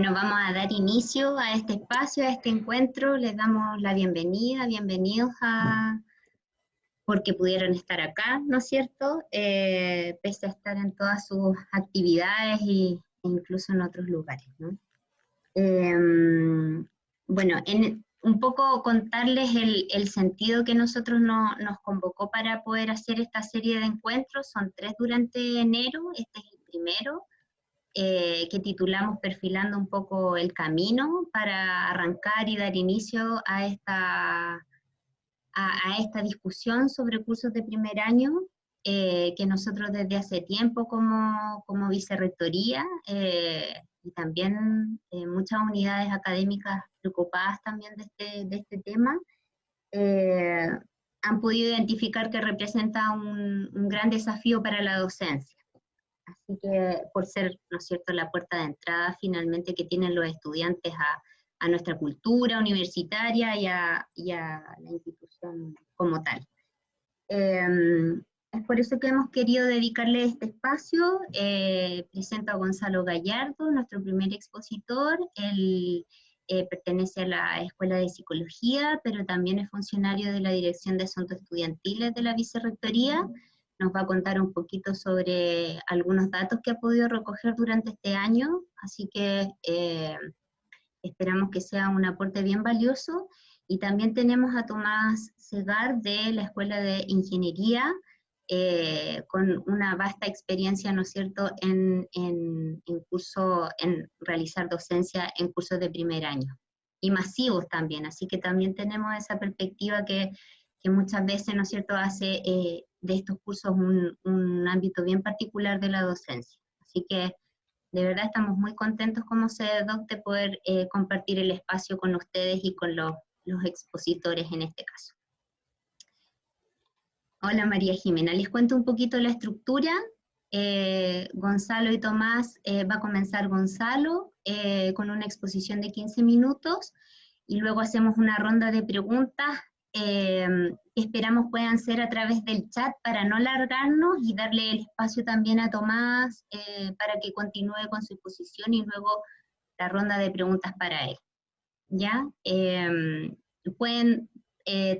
Bueno, vamos a dar inicio a este espacio, a este encuentro. Les damos la bienvenida, bienvenidos porque pudieron estar acá, ¿no es cierto? Pese a estar en todas sus actividades e incluso en otros lugares, ¿no? Bueno, un poco contarles el sentido que nosotros nos convocó para poder hacer esta serie de encuentros. Son 3 durante enero, este es el primero. Que titulamos Perfilando un poco el camino para arrancar y dar inicio a esta discusión sobre cursos de primer año, que nosotros desde hace tiempo como vicerrectoría y también muchas unidades académicas preocupadas también de este tema, han podido identificar que representa un gran desafío para la docencia. Así que por ser, ¿no es cierto?, la puerta de entrada finalmente que tienen los estudiantes a nuestra cultura universitaria y a la institución como tal. Es por eso que hemos querido dedicarle este espacio. Presento a Gonzalo Gallardo, nuestro primer expositor. Él pertenece a la Escuela de Psicología, pero también es funcionario de la Dirección de Asuntos Estudiantiles de la Vicerrectoría. Nos va a contar un poquito sobre algunos datos que ha podido recoger durante este año, así que esperamos que sea un aporte bien valioso. Y también tenemos a Tomás Segar de la Escuela de Ingeniería, con una vasta experiencia, ¿no es cierto?, en realizar docencia en cursos de primer año, y masivos también, así que también tenemos esa perspectiva que muchas veces, ¿no es cierto?, hace de estos cursos un ámbito bien particular de la docencia. Así que de verdad estamos muy contentos como CEDOC de poder compartir el espacio con ustedes y con los expositores en este caso. Hola María Jimena, les cuento un poquito la estructura. Gonzalo y Tomás, va a comenzar Gonzalo con una exposición de 15 minutos, y luego hacemos una ronda de preguntas que esperamos puedan ser a través del chat para no alargarnos y darle el espacio también a Tomás para que continúe con su exposición, y luego la ronda de preguntas para él. ¿Ya? Pueden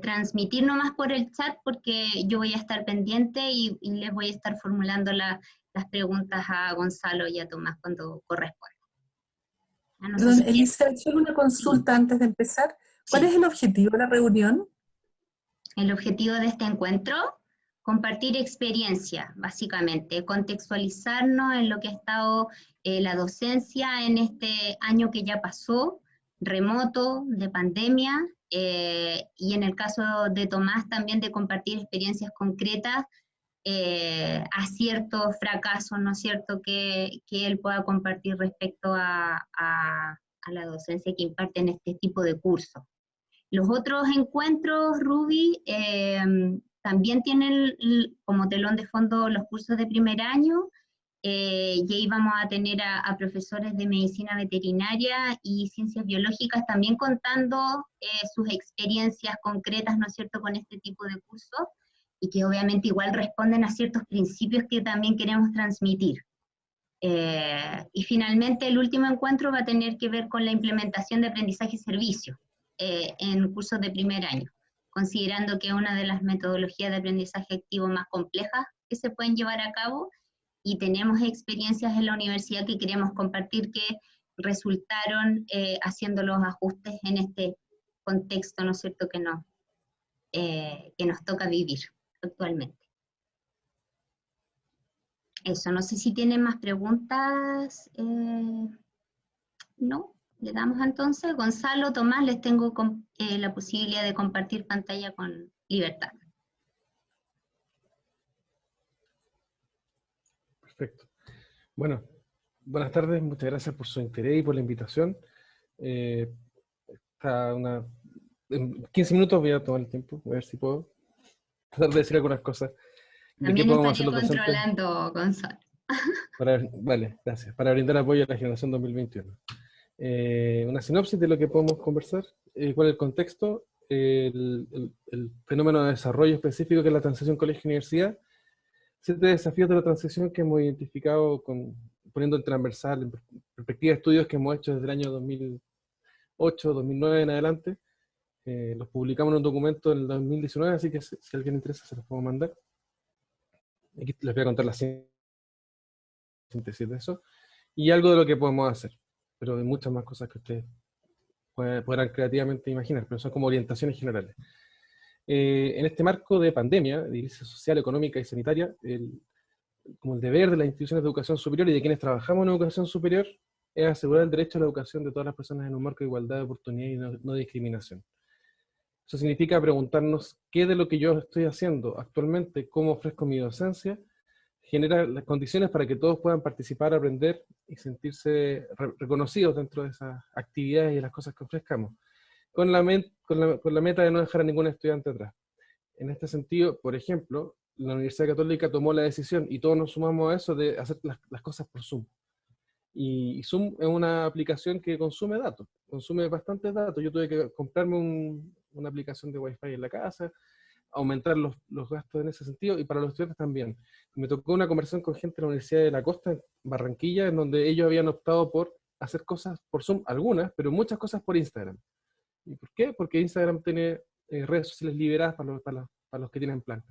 transmitir nomás por el chat porque yo voy a estar pendiente y les voy a estar formulando las preguntas a Gonzalo y a Tomás cuando corresponda. No sé Perdón, si Elizabeth, solo una consulta antes de empezar. ¿Cuál sí. es el objetivo de la reunión? El objetivo de este encuentro, compartir experiencia, básicamente, contextualizarnos en lo que ha estado la docencia en este año que ya pasó, remoto, de pandemia, y en el caso de Tomás también de compartir experiencias concretas, aciertos, fracasos, ¿no es cierto?, que él pueda compartir respecto a la docencia que imparte en este tipo de cursos. Los otros encuentros, Ruby, también tienen como telón de fondo los cursos de primer año, y ahí vamos a tener a profesores de medicina veterinaria y ciencias biológicas también contando sus experiencias concretas, ¿no es cierto?, con este tipo de cursos, y que obviamente igual responden a ciertos principios que también queremos transmitir. Y finalmente el último encuentro va a tener que ver con la implementación de aprendizaje y servicio en cursos de primer año, considerando que es una de las metodologías de aprendizaje activo más complejas que se pueden llevar a cabo, y tenemos experiencias en la universidad que queremos compartir que resultaron haciendo los ajustes en este contexto, ¿no es cierto?, que nos toca vivir actualmente. Eso, no sé si tienen más preguntas. No, le damos entonces. Gonzalo, Tomás, les tengo la posibilidad de compartir pantalla con libertad. Perfecto. Bueno, buenas tardes, muchas gracias por su interés y por la invitación. En 15 minutos voy a tomar el tiempo, a ver si puedo tratar de decir algunas cosas. También estaré controlando, Gonzalo. Vale, gracias. Para brindar apoyo a la generación 2021. Una sinopsis de lo que podemos conversar. ¿Cuál es el contexto? El fenómeno de desarrollo específico que es la transición colegio-universidad. 7 desafíos de la transición que hemos identificado con poniendo en transversal, en perspectiva de estudios que hemos hecho desde el año 2008, 2009 en adelante. Los publicamos en un documento en el 2019, así que si a alguien le interesa se los puedo mandar. Aquí les voy a contar la síntesis de eso. Y algo de lo que podemos hacer, pero hay muchas más cosas que ustedes podrán creativamente imaginar, pero son como orientaciones generales. En este marco de pandemia, de crisis social, económica y sanitaria, como el deber de las instituciones de educación superior y de quienes trabajamos en educación superior es asegurar el derecho a la educación de todas las personas en un marco de igualdad de oportunidad y no discriminación. Eso significa preguntarnos qué de lo que yo estoy haciendo actualmente, cómo ofrezco mi docencia, genera las condiciones para que todos puedan participar, aprender y sentirse reconocidos dentro de esas actividades y las cosas que ofrezcamos, con la meta de no dejar a ningún estudiante atrás. En este sentido, por ejemplo, la Universidad Católica tomó la decisión, y todos nos sumamos a eso, de hacer las cosas por Zoom. Y Zoom es una aplicación que consume datos, consume bastantes datos. Yo tuve que comprarme una aplicación de Wi-Fi en la casa, aumentar los gastos en ese sentido, y para los estudiantes también. Me tocó una conversación con gente de la Universidad de la Costa, en Barranquilla, en donde ellos habían optado por hacer cosas por Zoom, algunas, pero muchas cosas por Instagram. ¿Y por qué? Porque Instagram tiene redes sociales liberadas para los que tienen plan.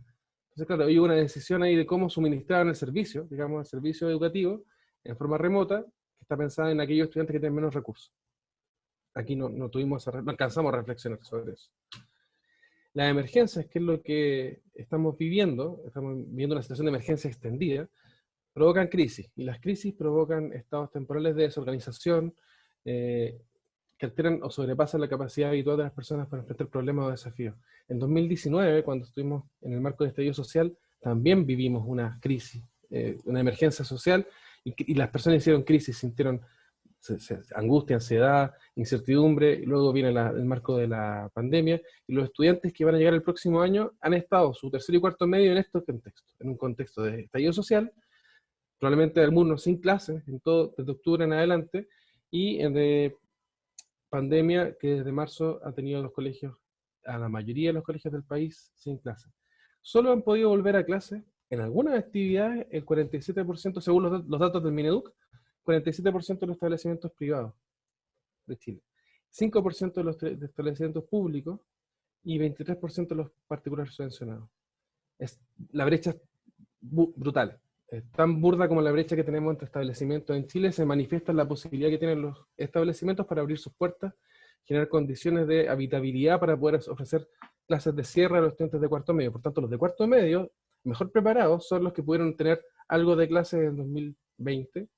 Entonces, claro, hay una decisión ahí de cómo suministraban el servicio, digamos, el servicio educativo, en forma remota, que está pensada en aquellos estudiantes que tienen menos recursos. Aquí no alcanzamos a reflexionar sobre eso. Las emergencias, que es lo que estamos viviendo una situación de emergencia extendida, provocan crisis, y las crisis provocan estados temporales de desorganización, que alteran o sobrepasan la capacidad habitual de las personas para enfrentar problemas o desafíos. En 2019, cuando estuvimos en el marco de estallido social, también vivimos una crisis, una emergencia social, y las personas hicieron crisis, sintieron angustia, ansiedad, incertidumbre, y luego viene el marco de la pandemia, y los estudiantes que van a llegar el próximo año han estado su tercer y cuarto medio en estos contextos, en un contexto de estallido social, probablemente algunos sin clases, desde octubre en adelante, y de pandemia que desde marzo ha tenido a la mayoría de los colegios del país sin clases. Solo han podido volver a clases en algunas actividades el 47%, según los datos del Mineduc, 47% de los establecimientos privados de Chile, 5% de los establecimientos públicos y 23% de los particulares subvencionados. La brecha es brutal. Es tan burda como la brecha que tenemos entre establecimientos en Chile. Se manifiesta la posibilidad que tienen los establecimientos para abrir sus puertas, generar condiciones de habitabilidad para poder ofrecer clases de cierre a los estudiantes de cuarto medio. Por tanto, los de cuarto medio, mejor preparados, son los que pudieron tener algo de clases en 2020,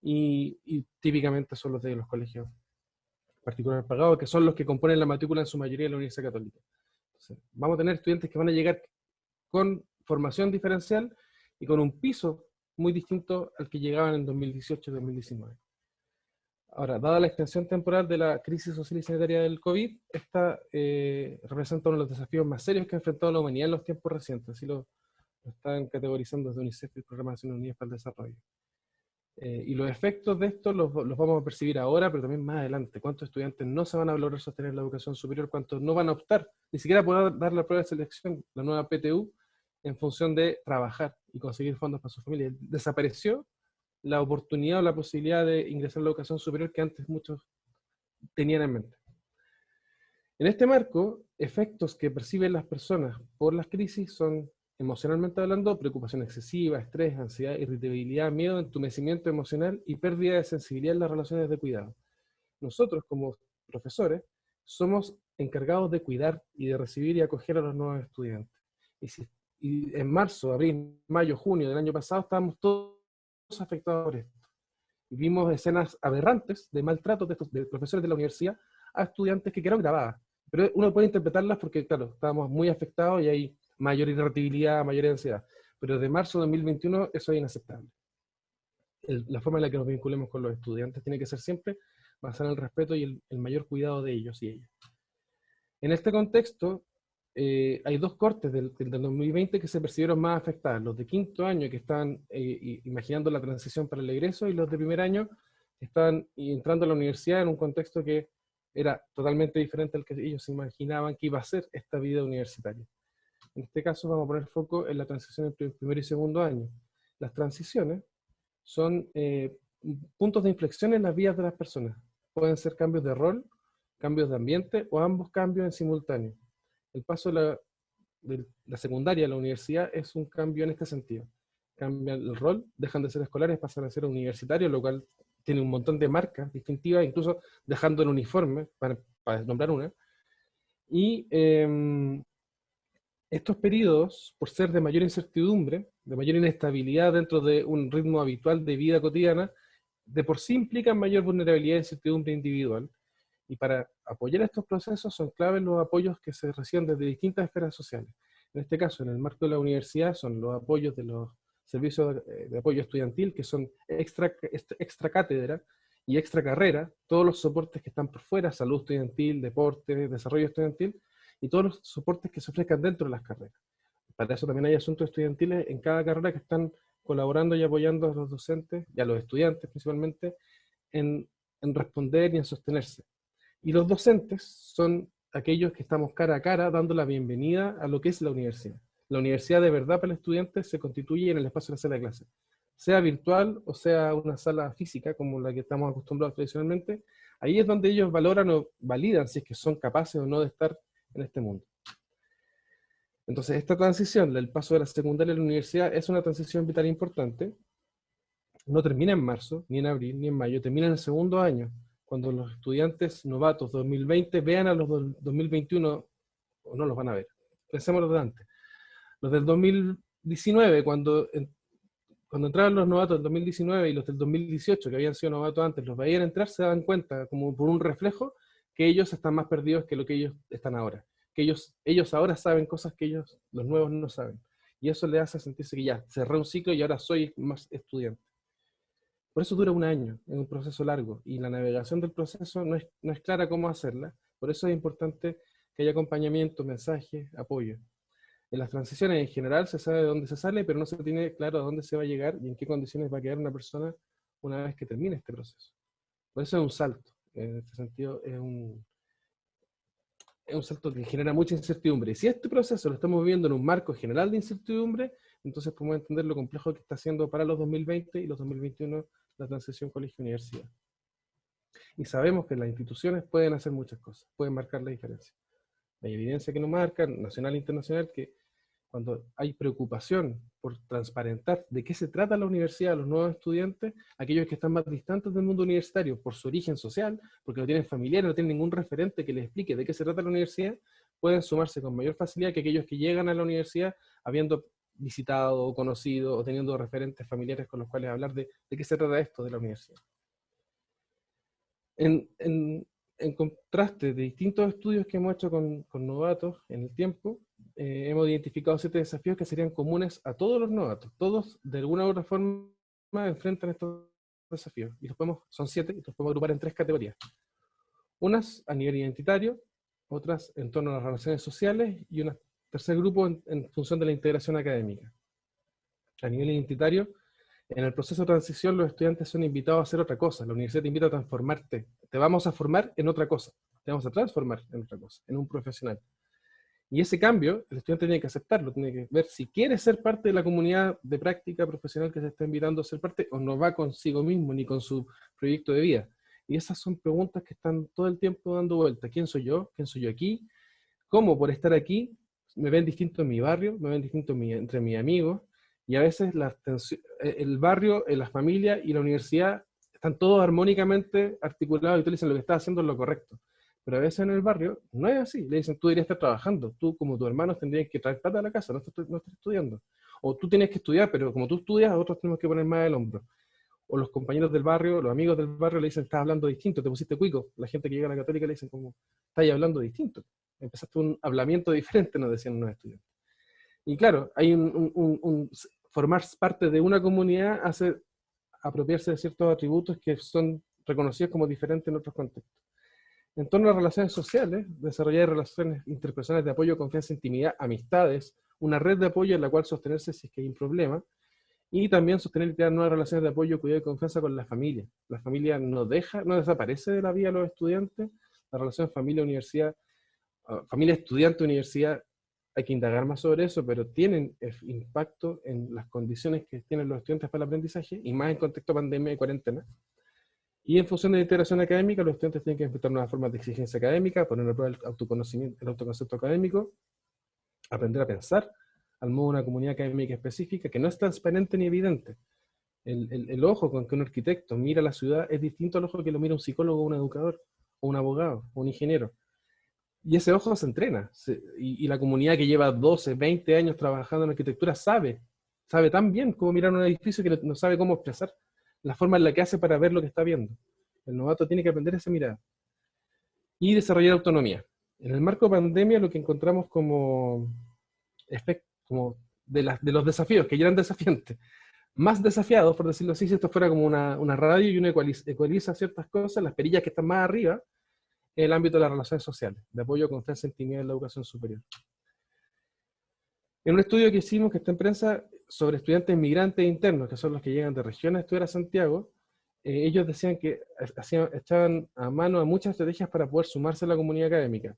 y típicamente son los de los colegios particulares pagados, que son los que componen la matrícula en su mayoría de la Universidad Católica. Entonces, vamos a tener estudiantes que van a llegar con formación diferencial y con un piso muy distinto al que llegaban en 2018 y 2019. Ahora, dada la extensión temporal de la crisis social y sanitaria del COVID, esta representa uno de los desafíos más serios que ha enfrentado la humanidad en los tiempos recientes. Así lo están categorizando desde UNICEF y el Programa de Naciones Unidas para el Desarrollo. Y los efectos de esto los vamos a percibir ahora, pero también más adelante. ¿Cuántos estudiantes no se van a lograr sostener la educación superior? ¿Cuántos no van a optar? Ni siquiera poder dar la prueba de selección, la nueva PTU, en función de trabajar y conseguir fondos para su familia. Desapareció la oportunidad o la posibilidad de ingresar a la educación superior que antes muchos tenían en mente. En este marco, efectos que perciben las personas por las crisis son, emocionalmente hablando, preocupación excesiva, estrés, ansiedad, irritabilidad, miedo, entumecimiento emocional y pérdida de sensibilidad en las relaciones de cuidado. Nosotros, como profesores, somos encargados de cuidar y de recibir y acoger a los nuevos estudiantes. Y en marzo, abril, mayo, junio del año pasado estábamos todos afectados por esto. Y vimos escenas aberrantes de maltrato de profesores de la universidad a estudiantes que quedaron grabadas. Pero uno puede interpretarlas porque, claro, estábamos muy afectados y hay mayor irritabilidad, mayor ansiedad. Pero desde marzo de 2021 eso es inaceptable. La forma en la que nos vinculemos con los estudiantes tiene que ser siempre basada en el respeto y el mayor cuidado de ellos y ellas. En este contexto, hay dos cortes del 2020 que se percibieron más afectadas, los de quinto año que están imaginando la transición para el egreso, y los de primer año que están entrando a la universidad en un contexto que era totalmente diferente al que ellos se imaginaban que iba a ser esta vida universitaria. En este caso vamos a poner foco en la transición entre el primer y segundo año. Las transiciones son puntos de inflexión en las vidas de las personas. Pueden ser cambios de rol, cambios de ambiente o ambos cambios en simultáneo. El paso de la secundaria a la universidad es un cambio en este sentido. Cambian el rol, dejan de ser escolares, pasan a ser universitarios, lo cual tiene un montón de marcas distintivas, incluso dejando el uniforme, para nombrar una. Y estos periodos, por ser de mayor incertidumbre, de mayor inestabilidad dentro de un ritmo habitual de vida cotidiana, de por sí implican mayor vulnerabilidad e incertidumbre individual. Y para apoyar estos procesos son claves los apoyos que se reciben desde distintas esferas sociales. En este caso, en el marco de la universidad, son los apoyos de los servicios de apoyo estudiantil, que son extra cátedra y extra carrera, todos los soportes que están por fuera, salud estudiantil, deporte, desarrollo estudiantil, y todos los soportes que se ofrezcan dentro de las carreras. Para eso también hay asuntos estudiantiles en cada carrera que están colaborando y apoyando a los docentes y a los estudiantes principalmente en responder y en sostenerse. Y los docentes son aquellos que estamos cara a cara dando la bienvenida a lo que es la universidad. La universidad de verdad para el estudiante se constituye en el espacio de la sala de clase. Sea virtual o sea una sala física como la que estamos acostumbrados tradicionalmente, ahí es donde ellos valoran o validan si es que son capaces o no de estar en este mundo. Entonces esta transición del paso de la secundaria a la universidad es una transición vital importante. No termina en marzo, ni en abril, ni en mayo, termina en el segundo año, cuando los estudiantes novatos 2020 vean a los 2021, o no los van a ver. Pensemos los de antes. Los del 2019, cuando entraron los novatos del 2019 y los del 2018, que habían sido novatos antes, los veían entrar, se dan cuenta, como por un reflejo, que ellos están más perdidos que lo que ellos están ahora. Que ellos ahora saben cosas que ellos, los nuevos, no saben. Y eso les hace sentirse que ya, cerré un ciclo y ahora soy más estudiante. Por eso dura un año, es un proceso largo, y la navegación del proceso no es clara cómo hacerla. Por eso es importante que haya acompañamiento, mensajes, apoyo. En las transiciones en general se sabe de dónde se sale, pero no se tiene claro a dónde se va a llegar y en qué condiciones va a quedar una persona una vez que termine este proceso. Por eso es un salto. En este sentido, es un salto que genera mucha incertidumbre. Y si este proceso lo estamos viviendo en un marco general de incertidumbre, entonces podemos entender lo complejo que está haciendo para los 2020 y los 2021 la transición colegio-universidad. Y sabemos que las instituciones pueden hacer muchas cosas, pueden marcar la diferencia. Hay evidencia que nos marca, nacional e internacional, que cuando hay preocupación por transparentar de qué se trata la universidad a los nuevos estudiantes, aquellos que están más distantes del mundo universitario por su origen social, porque no tienen familiares, no tienen ningún referente que les explique de qué se trata la universidad, pueden sumarse con mayor facilidad que aquellos que llegan a la universidad habiendo visitado o conocido o teniendo referentes familiares con los cuales hablar de qué se trata esto de la universidad. En contraste de distintos estudios que hemos hecho con novatos en el tiempo, hemos identificado 7 desafíos que serían comunes a todos los novatos. Todos, de alguna u otra forma, enfrentan estos desafíos. Y son 7, y los podemos agrupar en 3 categorías. Unas a nivel identitario, otras en torno a las relaciones sociales, y un tercer grupo en función de la integración académica. A nivel identitario, en el proceso de transición los estudiantes son invitados a hacer otra cosa. La universidad te invita a transformarte. Te vamos a formar en otra cosa. Te vamos a transformar en otra cosa, en un profesional. Y ese cambio, el estudiante tiene que aceptarlo, tiene que ver si quiere ser parte de la comunidad de práctica profesional que se está invitando a ser parte, o no va consigo mismo ni con su proyecto de vida. Y esas son preguntas que están todo el tiempo dando vueltas. ¿Quién soy yo? ¿Quién soy yo aquí? ¿Cómo por estar aquí me ven distinto en mi barrio? ¿Me ven distinto entre mis amigos? Y a veces el barrio, la familia y la universidad están todos armónicamente articulados y tú le dicen lo que estás haciendo es lo correcto. Pero a veces en el barrio no es así. Le dicen, tú deberías estar trabajando. Tú, como tus hermanos, tendrías que traer plata a la casa, no estás estudiando. O tú tienes que estudiar, pero como tú estudias, nosotros tenemos que poner más el hombro. O los compañeros del barrio, los amigos del barrio le dicen, estás hablando distinto, te pusiste cuico. La gente que llega a la católica le dicen, como, estás hablando distinto. Empezaste un hablamiento diferente, nos decían unos estudiantes. Y claro, hay formar parte de una comunidad hace apropiarse de ciertos atributos que son reconocidos como diferentes en otros contextos. En torno a las relaciones sociales, desarrollar relaciones interpersonales de apoyo, confianza, intimidad, amistades, una red de apoyo en la cual sostenerse si es que hay un problema, y también sostener y crear nuevas relaciones de apoyo, cuidado y confianza con la familia. La familia no desaparece de la vida de los estudiantes, la relación familia-universidad, familia-estudiante-universidad hay que indagar más sobre eso, pero tienen impacto en las condiciones que tienen los estudiantes para el aprendizaje, y más en contexto de pandemia y cuarentena. Y en función de la integración académica, los estudiantes tienen que enfrentar nuevas formas de exigencia académica, poner a prueba el autoconocimiento, el autoconcepto académico, aprender a pensar al modo de una comunidad académica específica que no es transparente ni evidente. El ojo con que un arquitecto mira la ciudad es distinto al ojo que lo mira un psicólogo, un educador, o un abogado, o un ingeniero. Y ese ojo se entrena. Y la comunidad que lleva 12, 20 años trabajando en arquitectura sabe tan bien cómo mirar un edificio que no sabe cómo expresar la forma en la que hace para ver lo que está viendo. El novato tiene que aprender esa mirada. Y desarrollar autonomía. En el marco de pandemia lo que encontramos como de los desafíos, que ya eran desafiantes, más desafiados, por decirlo así, si esto fuera como una radio y uno ecualiza ciertas cosas, las perillas que están más arriba, en el ámbito de las relaciones sociales, de apoyo, confianza e intimidad en la educación superior. En un estudio que hicimos, que está en prensa, sobre estudiantes migrantes internos, que son los que llegan de regiones a estudiar a Santiago, ellos decían que echaban a mano a muchas estrategias para poder sumarse a la comunidad académica.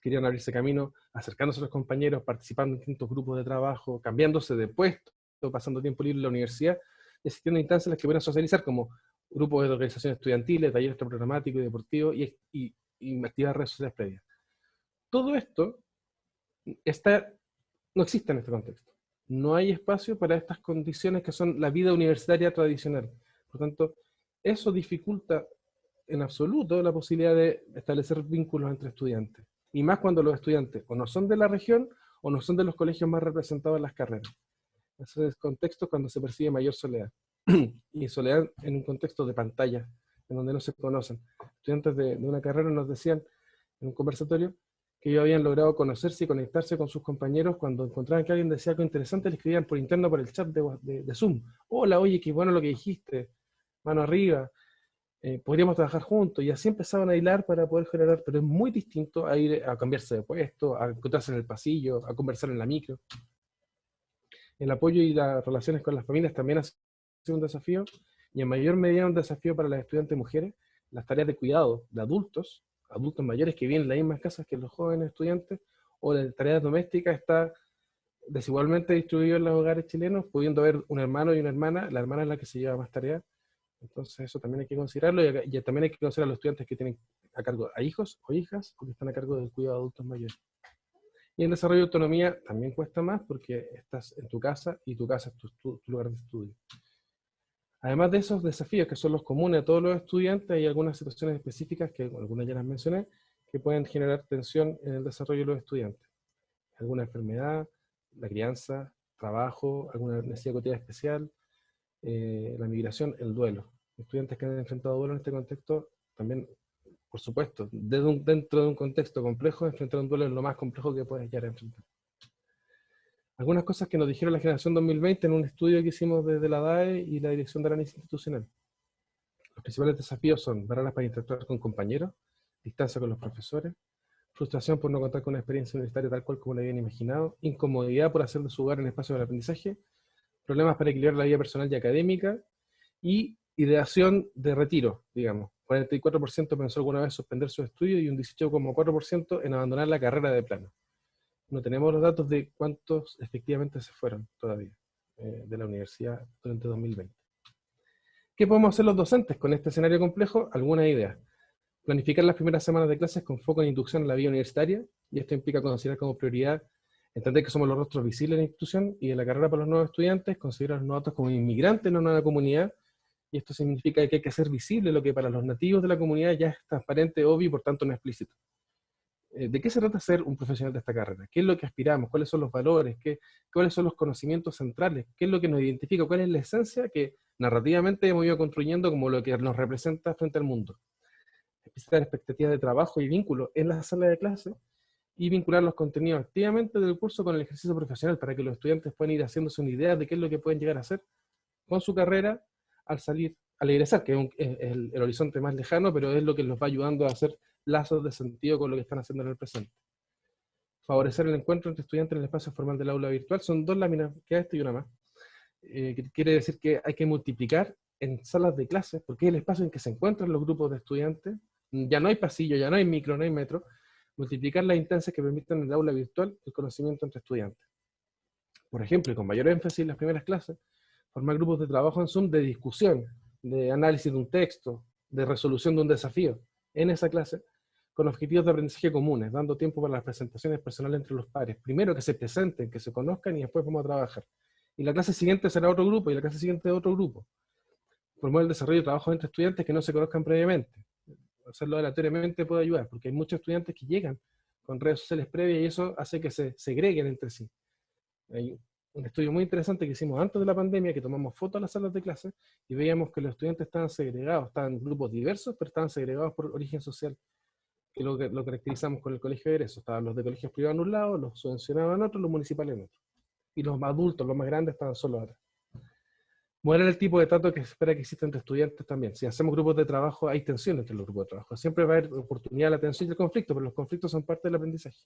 Querían abrirse camino, acercándose a los compañeros, participando en distintos grupos de trabajo, cambiándose de puesto, pasando tiempo libre en la universidad, y asistiendo a instancias en las que puedan socializar, como grupos de organizaciones estudiantiles, talleres programáticos y deportivos, y actividades redes sociales previas. Todo esto no existe en este contexto. No hay espacio para estas condiciones que son la vida universitaria tradicional. Por tanto, eso dificulta en absoluto la posibilidad de establecer vínculos entre estudiantes. Y más cuando los estudiantes o no son de la región o no son de los colegios más representados en las carreras. Ese es el contexto cuando se percibe mayor soledad. Y soledad en un contexto de pantalla, en donde no se conocen. Estudiantes de una carrera nos decían en un conversatorio que ellos habían logrado conocerse y conectarse con sus compañeros cuando encontraban que alguien decía algo interesante, le escribían por interno por el chat de Zoom. Hola, oye, qué bueno lo que dijiste, mano arriba, podríamos trabajar juntos, y así empezaban a hilar para poder generar, pero es muy distinto a ir a cambiarse de puesto, a encontrarse en el pasillo, a conversar en la micro. El apoyo y las relaciones con las familias también ha sido un desafío, y en mayor medida un desafío para las estudiantes mujeres, las tareas de cuidado de adultos mayores que viven en las mismas casas que los jóvenes estudiantes, o las tareas domésticas, está desigualmente distribuido en los hogares chilenos, pudiendo haber un hermano y una hermana, la hermana es la que se lleva más tareas. Entonces eso también hay que considerarlo, y también hay que considerar a los estudiantes que tienen a cargo a hijos o hijas, o que están a cargo del cuidado de adultos mayores. Y el desarrollo de autonomía también cuesta más porque estás en tu casa, y tu casa es tu lugar de estudio. Además de esos desafíos que son los comunes a todos los estudiantes, hay algunas situaciones específicas, que algunas ya las mencioné, que pueden generar tensión en el desarrollo de los estudiantes. Alguna enfermedad, la crianza, trabajo, alguna necesidad cotidiana especial, la migración, el duelo. Estudiantes que han enfrentado duelo en este contexto, también, por supuesto, dentro de un contexto complejo, enfrentar un duelo es lo más complejo que puedes llegar a enfrentar. Algunas cosas que nos dijeron la generación 2020 en un estudio que hicimos desde la DAE y la Dirección de Análisis Institucional. Los principales desafíos son barreras para interactuar con compañeros, distancia con los profesores, frustración por no contar con una experiencia universitaria tal cual como la habían imaginado, incomodidad por hacer de su hogar un espacio de aprendizaje, problemas para equilibrar la vida personal y académica, y ideación de retiro, digamos. 44% pensó alguna vez suspender sus estudios y un 18,4% en abandonar la carrera de plano. No tenemos los datos de cuántos efectivamente se fueron todavía de la universidad durante 2020. ¿Qué podemos hacer los docentes con este escenario complejo? Algunas ideas. Planificar las primeras semanas de clases con foco en inducción a la vida universitaria, y esto implica considerar como prioridad entender que somos los rostros visibles de la institución y de la carrera para los nuevos estudiantes, considerar a los novatos como inmigrantes en una nueva comunidad, y esto significa que hay que hacer visible lo que para los nativos de la comunidad ya es transparente, obvio y por tanto no explícito. ¿De qué se trata ser un profesional de esta carrera? ¿Qué es lo que aspiramos? ¿Cuáles son los valores? ¿Cuáles son los conocimientos centrales? ¿Qué es lo que nos identifica? ¿Cuál es la esencia que narrativamente hemos ido construyendo como lo que nos representa frente al mundo? Explicitar expectativas de trabajo y vínculos en la sala de clase, y vincular los contenidos activamente del curso con el ejercicio profesional para que los estudiantes puedan ir haciéndose una idea de qué es lo que pueden llegar a hacer con su carrera al egresar, que es el horizonte más lejano, pero es lo que los va ayudando a hacer lazos de sentido con lo que están haciendo en el presente. Favorecer el encuentro entre estudiantes en el espacio formal del aula virtual. Son dos láminas, queda esto y una más. Quiere decir que hay que multiplicar en salas de clases, porque es el espacio en que se encuentran los grupos de estudiantes. Ya no hay pasillo, ya no hay micro, no hay metro. multiplicar las instancias que permitan en el aula virtual el conocimiento entre estudiantes. Por ejemplo, y con mayor énfasis en las primeras clases, formar grupos de trabajo en Zoom de discusión, de análisis de un texto, de resolución de un desafío en esa clase, con objetivos de aprendizaje comunes, dando tiempo para las presentaciones personales entre los pares. Primero que se presenten, que se conozcan y después vamos a trabajar. Y la clase siguiente será otro grupo y la clase siguiente otro grupo. Promover el desarrollo de trabajo entre estudiantes que no se conozcan previamente. Hacerlo aleatoriamente puede ayudar, porque hay muchos estudiantes que llegan con redes sociales previas y eso hace que se segreguen entre sí. Hay un estudio muy interesante que hicimos antes de la pandemia, que tomamos fotos a las salas de clase y veíamos que los estudiantes estaban segregados, estaban en grupos diversos, pero estaban segregados por origen social, que lo caracterizamos con el colegio de egreso. Estaban los de colegios privados en un lado, los subvencionados en otro, los municipales en otro. Y los adultos, los más grandes, estaban solos atrás. Moderar el tipo de trato que se espera que exista entre estudiantes también. Si hacemos grupos de trabajo, hay tensión entre los grupos de trabajo. Siempre va a haber oportunidad de la tensión y el conflicto, pero los conflictos son parte del aprendizaje.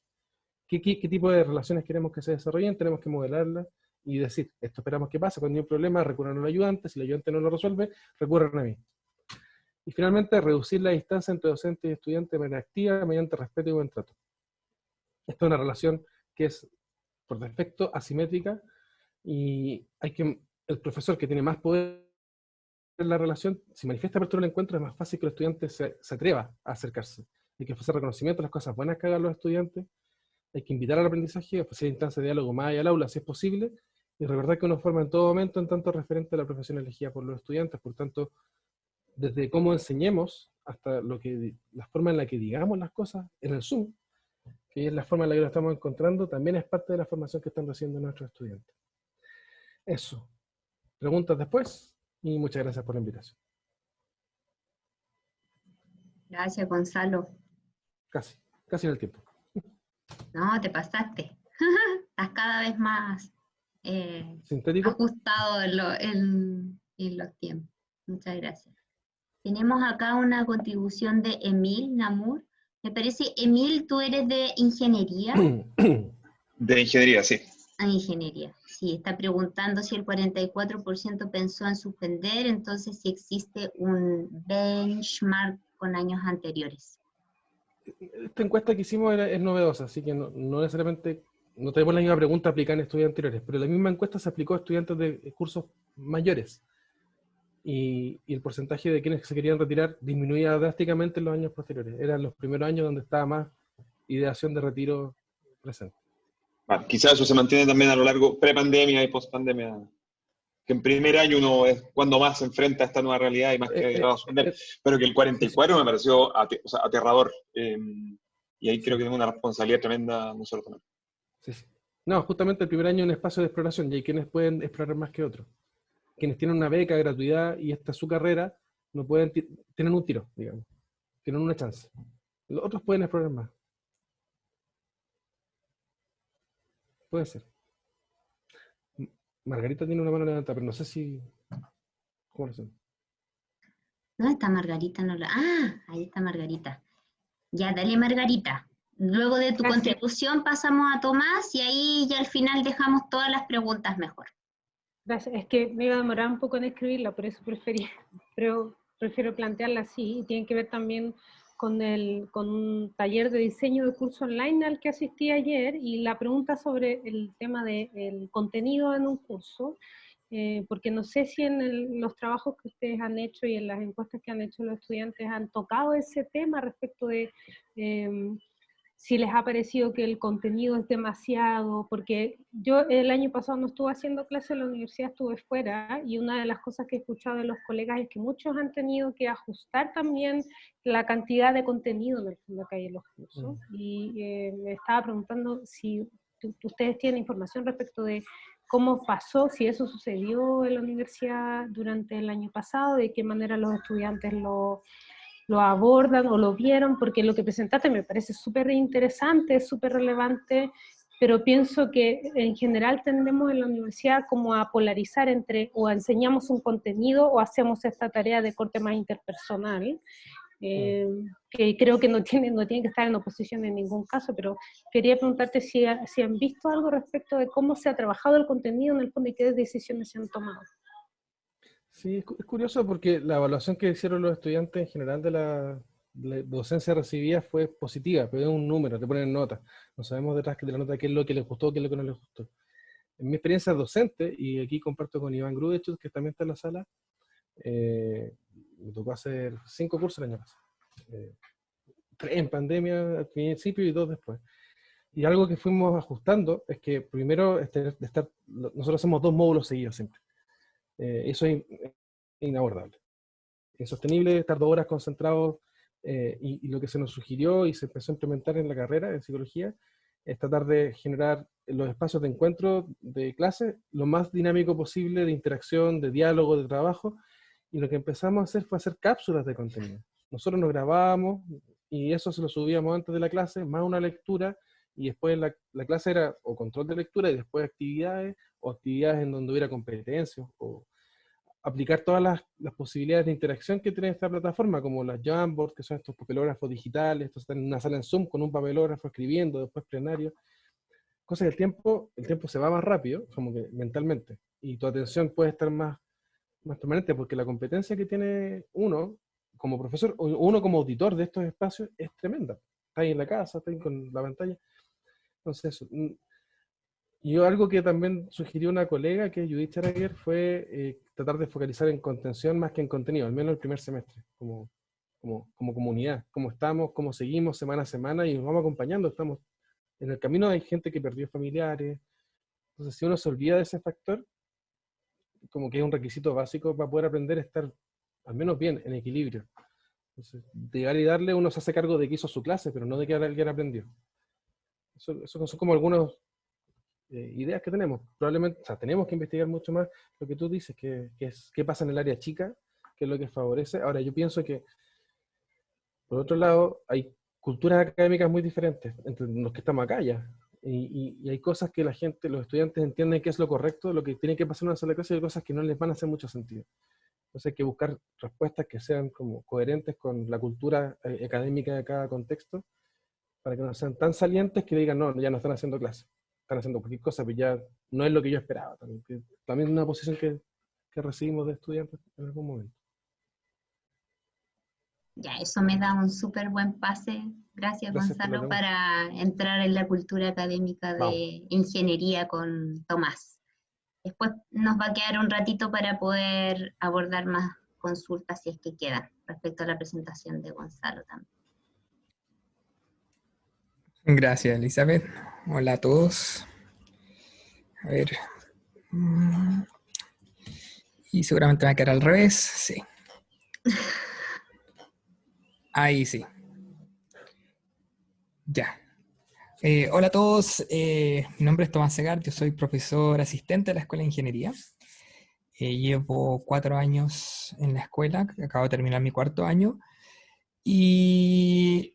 ¿Qué tipo de relaciones queremos que se desarrollen? Tenemos que modelarlas y decir, esto esperamos que pase. Cuando hay un problema, recurran al ayudante. Si el ayudante no lo resuelve, recurran a mí. Y finalmente, reducir la distancia entre docente y estudiante de manera activa, mediante respeto y buen trato. Esta es una relación que es, por defecto, asimétrica, y el profesor que tiene más poder en la relación, si manifiesta apertura al encuentro, es más fácil que el estudiante se atreva a acercarse. Hay que ofrecer reconocimiento a las cosas buenas que hagan los estudiantes, hay que invitar al aprendizaje, ofrecer instancias de diálogo más allá del aula, si es posible, y recordar que uno forma en todo momento en tanto referente a la profesión elegida por los estudiantes. Por tanto, desde cómo enseñemos hasta la forma en la que digamos las cosas en el Zoom, que es la forma en la que lo estamos encontrando, también es parte de la formación que están recibiendo nuestros estudiantes. Eso. Preguntas después, y muchas gracias por la invitación. Gracias, Gonzalo. Casi en el tiempo. No, te pasaste. Estás cada vez más ¿Sintético? ajustado en los tiempos. Muchas gracias. Tenemos acá una contribución de Emil Namur. Me parece, Emil, tú eres de ingeniería. De ingeniería, sí. Ah, ingeniería. Sí, está preguntando si el 44% pensó en suspender, entonces si existe un benchmark con años anteriores. Esta encuesta que hicimos es novedosa, así que no necesariamente, no tenemos la misma pregunta aplicada en estudiantes anteriores, pero la misma encuesta se aplicó a estudiantes de cursos mayores. Y el porcentaje de quienes se querían retirar disminuía drásticamente en los años posteriores. Eran los primeros años donde estaba más ideación de retiro presente. Bueno, quizás eso se mantiene también a lo largo, pre-pandemia y post-pandemia, que en primer año uno es cuando más se enfrenta a esta nueva realidad y más que va a suspender. Pero que el 44 me pareció aterrador. Y ahí creo que tenemos una responsabilidad tremenda nosotros también. Sí. No, justamente el primer año es un espacio de exploración y hay quienes pueden explorar más que otros. Quienes tienen una beca, gratuidad y esta es su carrera, no pueden tienen un tiro, digamos. Tienen una chance. Los otros pueden explorar más. Puede ser. Margarita tiene una mano levantada, pero no sé si... ¿Cómo lo hacen? ¿Dónde está Margarita? Ahí está Margarita. Ya, dale, Margarita. Luego de tu contribución pasamos a Tomás y ahí ya al final dejamos todas las preguntas mejor. Gracias. Es que me iba a demorar un poco en escribirla, por eso prefiero plantearla así, y tiene que ver también con un taller de diseño de curso online al que asistí ayer, y la pregunta sobre el tema del contenido en un curso, porque no sé si en los trabajos que ustedes han hecho y en las encuestas que han hecho los estudiantes han tocado ese tema respecto de si les ha parecido que el contenido es demasiado, porque yo el año pasado no estuve haciendo clases en la universidad, estuve fuera, y una de las cosas que he escuchado de los colegas es que muchos han tenido que ajustar también la cantidad de contenido en el fondo que hay en los cursos, y me estaba preguntando si ustedes tienen información respecto de cómo pasó, si eso sucedió en la universidad durante el año pasado, de qué manera los estudiantes lo abordan o lo vieron, porque lo que presentaste me parece súper interesante, súper relevante, pero pienso que en general tendemos en la universidad como a polarizar entre o enseñamos un contenido o hacemos esta tarea de corte más interpersonal, que creo que no tiene que estar en oposición en ningún caso, pero quería preguntarte si han visto algo respecto de cómo se ha trabajado el contenido en el fondo y qué decisiones se han tomado. Sí, es curioso porque la evaluación que hicieron los estudiantes en general de la docencia recibida fue positiva, pero es un número, te ponen notas. No sabemos detrás de la nota qué es lo que les gustó, qué es lo que no les gustó. En mi experiencia docente, y aquí comparto con Iván Grudechus, que también está en la sala, me tocó hacer 5 cursos el año pasado. 3 en pandemia al principio y 2 después. Y algo que fuimos ajustando es que primero nosotros hacemos 2 módulos seguidos siempre. Eso es inabordable. Insostenible estar 2 horas concentrados, y lo que se nos sugirió y se empezó a implementar en la carrera de psicología es tratar de generar los espacios de encuentro de clase lo más dinámico posible, de interacción, de diálogo, de trabajo, y lo que empezamos a hacer fue hacer cápsulas de contenido. Nosotros nos grabábamos y eso se lo subíamos antes de la clase, más una lectura, y después la clase era o control de lectura y después actividades, o actividades en donde hubiera competencias, o aplicar todas las posibilidades de interacción que tiene esta plataforma, como las Jamboard, que son estos papelógrafos digitales, estos están en una sala en Zoom con un papelógrafo escribiendo, después plenario. Cosa que el tiempo se va más rápido, como que mentalmente, y tu atención puede estar más permanente, porque la competencia que tiene uno como profesor, o uno como auditor de estos espacios, es tremenda. Está ahí en la casa, está ahí con la pantalla. Entonces, algo que también sugirió una colega, que es Judith Charaguer, fue tratar de focalizar en contención más que en contenido, al menos el primer semestre, como comunidad, cómo estamos, cómo seguimos semana a semana, y nos vamos acompañando. Estamos en el camino, hay gente que perdió familiares. Entonces, si uno se olvida de ese factor, como que es un requisito básico para poder aprender a estar al menos bien, en equilibrio. Entonces, llegar y darle, uno se hace cargo de que hizo su clase, pero no de que alguien aprendió. Eso son como algunas ideas que tenemos. Probablemente, o sea, tenemos que investigar mucho más lo que tú dices, que es qué pasa en el área chica, qué es lo que favorece. Ahora, yo pienso que, por otro lado, hay culturas académicas muy diferentes entre los que estamos acá ya. Y hay cosas que la gente, los estudiantes entienden que es lo correcto, lo que tiene que pasar en una sola clase, y hay cosas que no les van a hacer mucho sentido. Entonces hay que buscar respuestas que sean como coherentes con la cultura académica de cada contexto, para que no sean tan salientes que digan, no, ya no están haciendo clase, están haciendo cualquier cosa, pero ya no es lo que yo esperaba. También es una posición que recibimos de estudiantes en algún momento. Ya, eso me da un súper buen pase. Gracias, Gonzalo, para entrar en la cultura académica de ingeniería con Tomás. Después nos va a quedar un ratito para poder abordar más consultas, si es que quedan, respecto a la presentación de Gonzalo también. Gracias, Elizabeth. Hola a todos. A ver. Y seguramente me va a quedar al revés. Sí. Ahí sí. Ya. Hola a todos. Mi nombre es Tomás Segar. Yo soy profesor asistente de la Escuela de Ingeniería. Llevo 4 años en la escuela. Acabo de terminar mi 4.º año. Y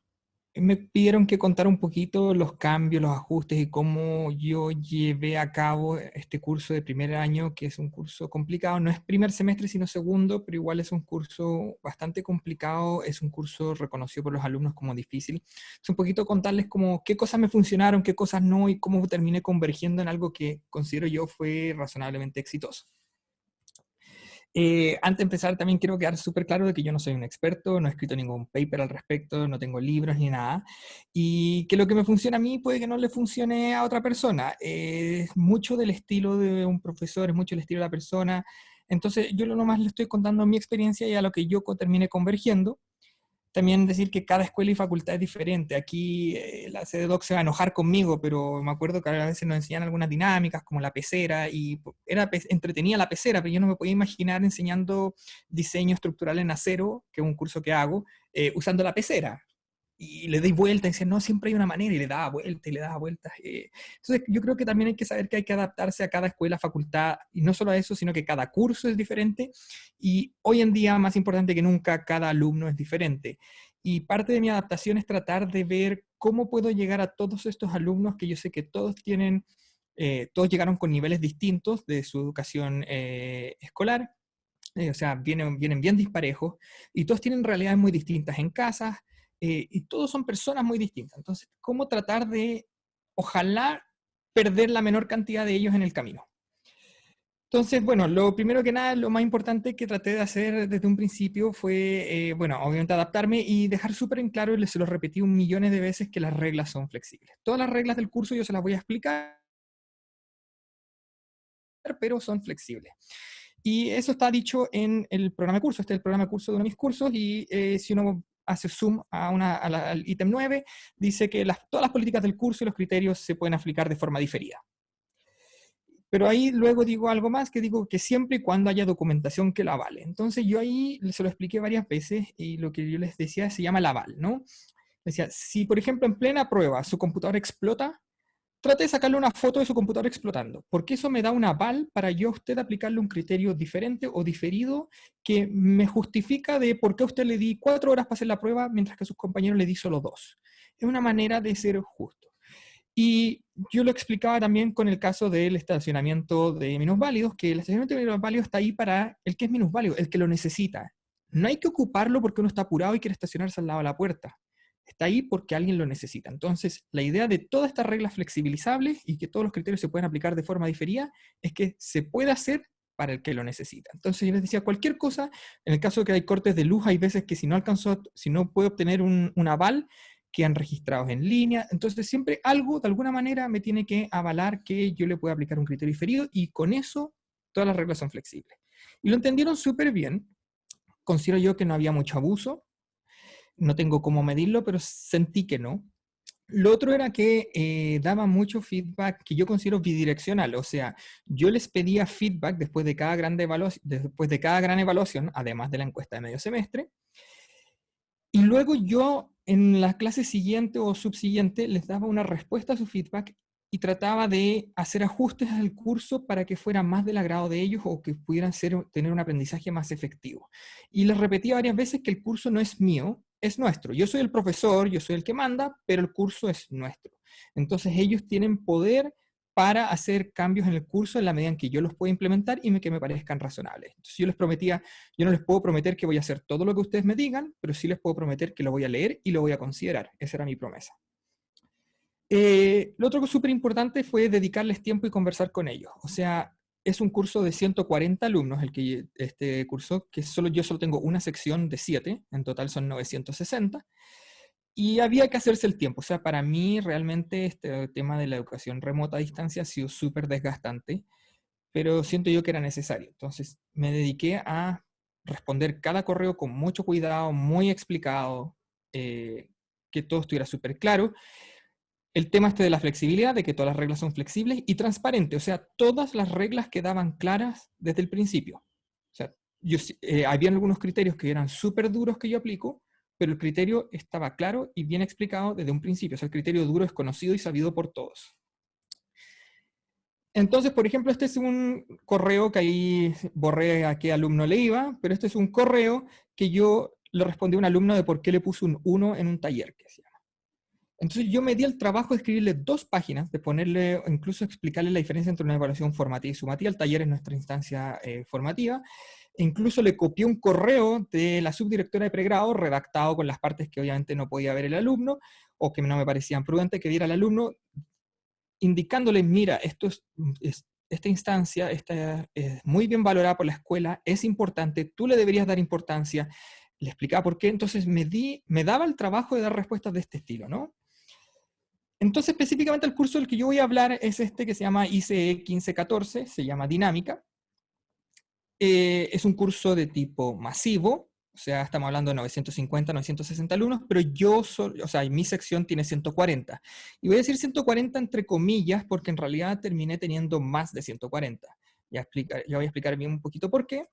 me pidieron que contara un poquito los cambios, los ajustes y cómo yo llevé a cabo este curso de primer año, que es un curso complicado. No es primer semestre, sino segundo, pero igual es un curso bastante complicado. Es un curso reconocido por los alumnos como difícil. Es un poquito contarles como qué cosas me funcionaron, qué cosas no, y cómo terminé convergiendo en algo que considero yo fue razonablemente exitoso. Antes de empezar, también quiero quedar súper claro de que yo no soy un experto, no he escrito ningún paper al respecto, no tengo libros ni nada, y que lo que me funciona a mí puede que no le funcione a otra persona. Es mucho del estilo de un profesor, es mucho el estilo de la persona. Entonces yo nomás le estoy contando mi experiencia y a lo que yo terminé convergiendo. También decir que cada escuela y facultad es diferente. Aquí la CDDOC se va a enojar conmigo, pero me acuerdo que a veces nos enseñan algunas dinámicas como la pecera, y era entretenida la pecera, pero yo no me podía imaginar enseñando diseño estructural en acero, que es un curso que hago, usando la pecera. Y le doy vuelta y decía, no, siempre hay una manera, y le daba vueltas y le daba vueltas. Entonces yo creo que también hay que saber que hay que adaptarse a cada escuela, facultad, y no solo a eso, sino que cada curso es diferente, y hoy en día, más importante que nunca, cada alumno es diferente. Y parte de mi adaptación es tratar de ver cómo puedo llegar a todos estos alumnos, que yo sé que todos tienen, todos llegaron con niveles distintos de su educación escolar, o sea, vienen bien disparejos, y todos tienen realidades muy distintas en casas, y todos son personas muy distintas. Entonces, ¿cómo tratar de, ojalá, perder la menor cantidad de ellos en el camino? Entonces, bueno, lo primero que nada, lo más importante que traté de hacer desde un principio fue, bueno, obviamente adaptarme y dejar súper en claro, y se lo repetí un millones de veces, que las reglas son flexibles. Todas las reglas del curso yo se las voy a explicar, pero son flexibles. Y eso está dicho en el programa de curso. Este es el programa de curso de uno de mis cursos, y si uno hace zoom al ítem 9, dice que todas las políticas del curso y los criterios se pueden aplicar de forma diferida. Pero ahí luego digo algo más, que digo que siempre y cuando haya documentación que lo avale. Entonces yo ahí se lo expliqué varias veces, y lo que yo les decía se llama el aval, ¿no? Decía, si por ejemplo en plena prueba su computador explota, trate de sacarle una foto de su computador explotando, porque eso me da un aval para yo a usted aplicarle un criterio diferente o diferido que me justifica de por qué a usted le di 4 horas para hacer la prueba, mientras que a sus compañeros le di solo 2. Es una manera de ser justo. Y yo lo explicaba también con el caso del estacionamiento de minusválidos, que el estacionamiento de minusválidos está ahí para el que es minusválido, el que lo necesita. No hay que ocuparlo porque uno está apurado y quiere estacionarse al lado de la puerta. Está ahí porque alguien lo necesita. Entonces, la idea de todas estas reglas flexibilizables y que todos los criterios se pueden aplicar de forma diferida es que se puede hacer para el que lo necesita. Entonces, yo les decía, cualquier cosa, en el caso de que hay cortes de luz, hay veces que si no puede obtener un aval, quedan registrados en línea. Entonces, siempre algo, de alguna manera, me tiene que avalar que yo le pueda aplicar un criterio diferido, y con eso todas las reglas son flexibles. Y lo entendieron súper bien. Considero yo que no había mucho abuso. No tengo cómo medirlo, pero sentí que no. Lo otro era que daba mucho feedback que yo considero bidireccional, o sea, yo les pedía feedback después de cada gran evaluación, además de la encuesta de medio semestre, y luego yo en la clase siguiente o subsiguiente les daba una respuesta a su feedback y trataba de hacer ajustes al curso para que fuera más del agrado de ellos o que pudieran tener un aprendizaje más efectivo. Y les repetía varias veces que el curso no es mío, es nuestro. Yo soy el profesor, yo soy el que manda, pero el curso es nuestro. Entonces ellos tienen poder para hacer cambios en el curso en la medida en que yo los pueda implementar y que me parezcan razonables. Entonces yo les prometía, yo no les puedo prometer que voy a hacer todo lo que ustedes me digan, pero sí les puedo prometer que lo voy a leer y lo voy a considerar. Esa era mi promesa. Lo otro que súper importante fue dedicarles tiempo y conversar con ellos. O sea, es un curso de 140 alumnos el que este curso, que yo solo tengo una sección de 7, en total son 960, y había que hacerse el tiempo. O sea, para mí realmente este tema de la educación remota a distancia ha sido súper desgastante, pero siento yo que era necesario. Entonces me dediqué a responder cada correo con mucho cuidado, muy explicado, que todo estuviera súper claro. El tema de la flexibilidad, de que todas las reglas son flexibles y transparentes, o sea, todas las reglas quedaban claras desde el principio. O sea, habían algunos criterios que eran súper duros que yo aplico, pero el criterio estaba claro y bien explicado desde un principio. O sea, el criterio duro es conocido y sabido por todos. Entonces, por ejemplo, este es un correo que ahí borré a qué alumno le iba, pero este es un correo que yo le respondí a un alumno de por qué le puso un 1 en un taller que se llama. Entonces yo me di el trabajo de escribirle 2 páginas, de ponerle, incluso explicarle la diferencia entre una evaluación formativa y sumativa. El taller es nuestra instancia formativa. E incluso le copié un correo de la subdirectora de pregrado, redactado con las partes que obviamente no podía ver el alumno, o que no me parecían prudentes que viera el alumno, indicándole, mira, esta instancia es muy bien valorada por la escuela, es importante, tú le deberías dar importancia. Le explicaba por qué. Entonces me daba el trabajo de dar respuestas de este estilo, ¿no? Entonces, específicamente el curso del que yo voy a hablar es este que se llama ICE 1514, se llama Dinámica. Es un curso de tipo masivo, o sea, estamos hablando de 950, 960 alumnos, pero mi sección tiene 140. Y voy a decir 140 entre comillas, porque en realidad terminé teniendo más de 140. Ya voy a explicar bien un poquito por qué.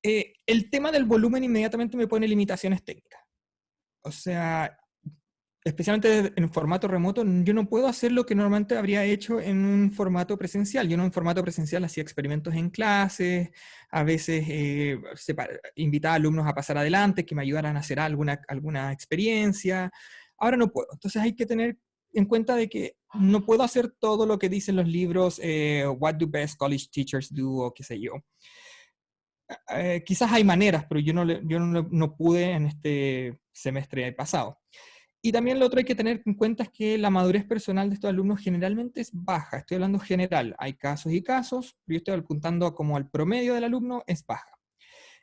El tema del volumen inmediatamente me pone limitaciones técnicas. O sea, especialmente en formato remoto, yo no puedo hacer lo que normalmente habría hecho en un formato presencial. Yo en un formato presencial hacía experimentos en clases, a veces invitaba a alumnos a pasar adelante, que me ayudaran a hacer alguna experiencia. Ahora no puedo. Entonces hay que tener en cuenta de que no puedo hacer todo lo que dicen los libros, What do best college teachers do, o qué sé yo. Quizás hay maneras, pero yo no pude en este semestre pasado. Y también lo otro hay que tener en cuenta es que la madurez personal de estos alumnos generalmente es baja. Estoy hablando general, hay casos y casos, pero yo estoy apuntando como al promedio del alumno es baja.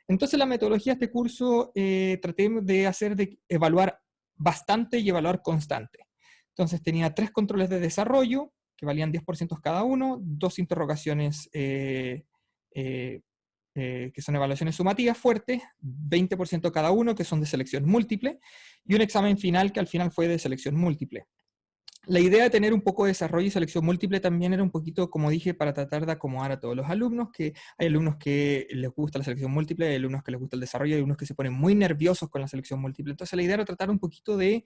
Entonces la metodología de este curso traté de hacer de evaluar bastante y evaluar constante. Entonces tenía 3 controles de desarrollo, que valían 10% cada uno, 2 interrogaciones que son evaluaciones sumativas fuertes, 20% cada uno, que son de selección múltiple, y un examen final que al final fue de selección múltiple. La idea de tener un poco de desarrollo y selección múltiple también era un poquito, como dije, para tratar de acomodar a todos los alumnos, que hay alumnos que les gusta la selección múltiple, hay alumnos que les gusta el desarrollo, hay alumnos que se ponen muy nerviosos con la selección múltiple. Entonces la idea era tratar un poquito de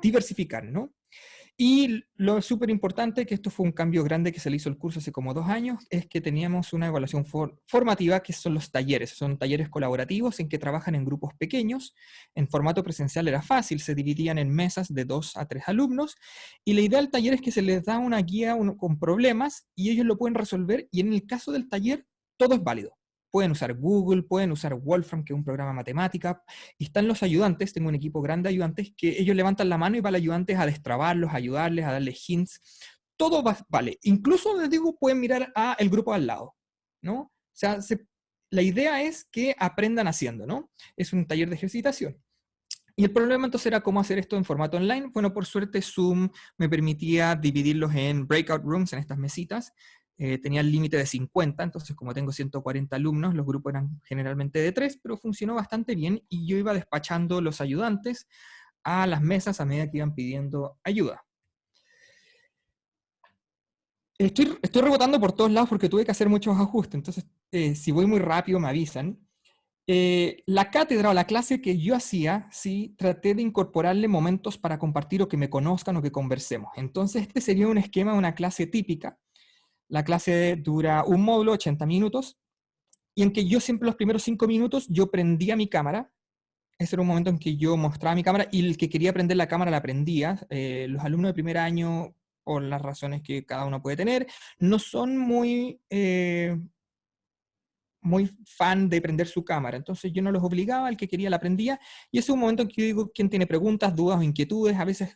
diversificar, ¿no? Y lo súper importante, que esto fue un cambio grande que se le hizo el curso hace como 2 años, es que teníamos una evaluación formativa, que son los talleres. Son talleres colaborativos en que trabajan en grupos pequeños. En formato presencial era fácil, se dividían en mesas de 2 a 3 alumnos. Y la idea del taller es que se les da una guía con problemas y ellos lo pueden resolver. Y en el caso del taller, todo es válido. Pueden usar Google, pueden usar Wolfram, que es un programa de matemática, y están los ayudantes, tengo un equipo grande de ayudantes, que ellos levantan la mano y va el ayudante a destrabarlos, a ayudarles, a darles hints. Todo vale. Incluso, les digo, pueden mirar al grupo al lado, ¿no? O sea, la idea es que aprendan haciendo, ¿no? Es un taller de ejercitación. Y el problema entonces era cómo hacer esto en formato online. Bueno, por suerte Zoom me permitía dividirlos en breakout rooms, en estas mesitas. Tenía el límite de 50, entonces como tengo 140 alumnos, los grupos eran generalmente de 3, pero funcionó bastante bien y yo iba despachando los ayudantes a las mesas a medida que iban pidiendo ayuda. Estoy rebotando por todos lados porque tuve que hacer muchos ajustes, entonces si voy muy rápido me avisan. La cátedra o la clase que yo hacía, sí, traté de incorporarle momentos para compartir o que me conozcan o que conversemos. Entonces este sería un esquema de una clase típica. La clase dura un módulo, 80 minutos, y en que yo siempre los primeros 5 minutos yo prendía mi cámara. Ese era un momento en que yo mostraba mi cámara y el que quería prender la cámara la prendía. Los alumnos de primer año, por las razones que cada uno puede tener, no son muy fan de prender su cámara. Entonces yo no los obligaba, el que quería la prendía. Y ese es un momento en que yo digo, ¿quién tiene preguntas, dudas o inquietudes? A veces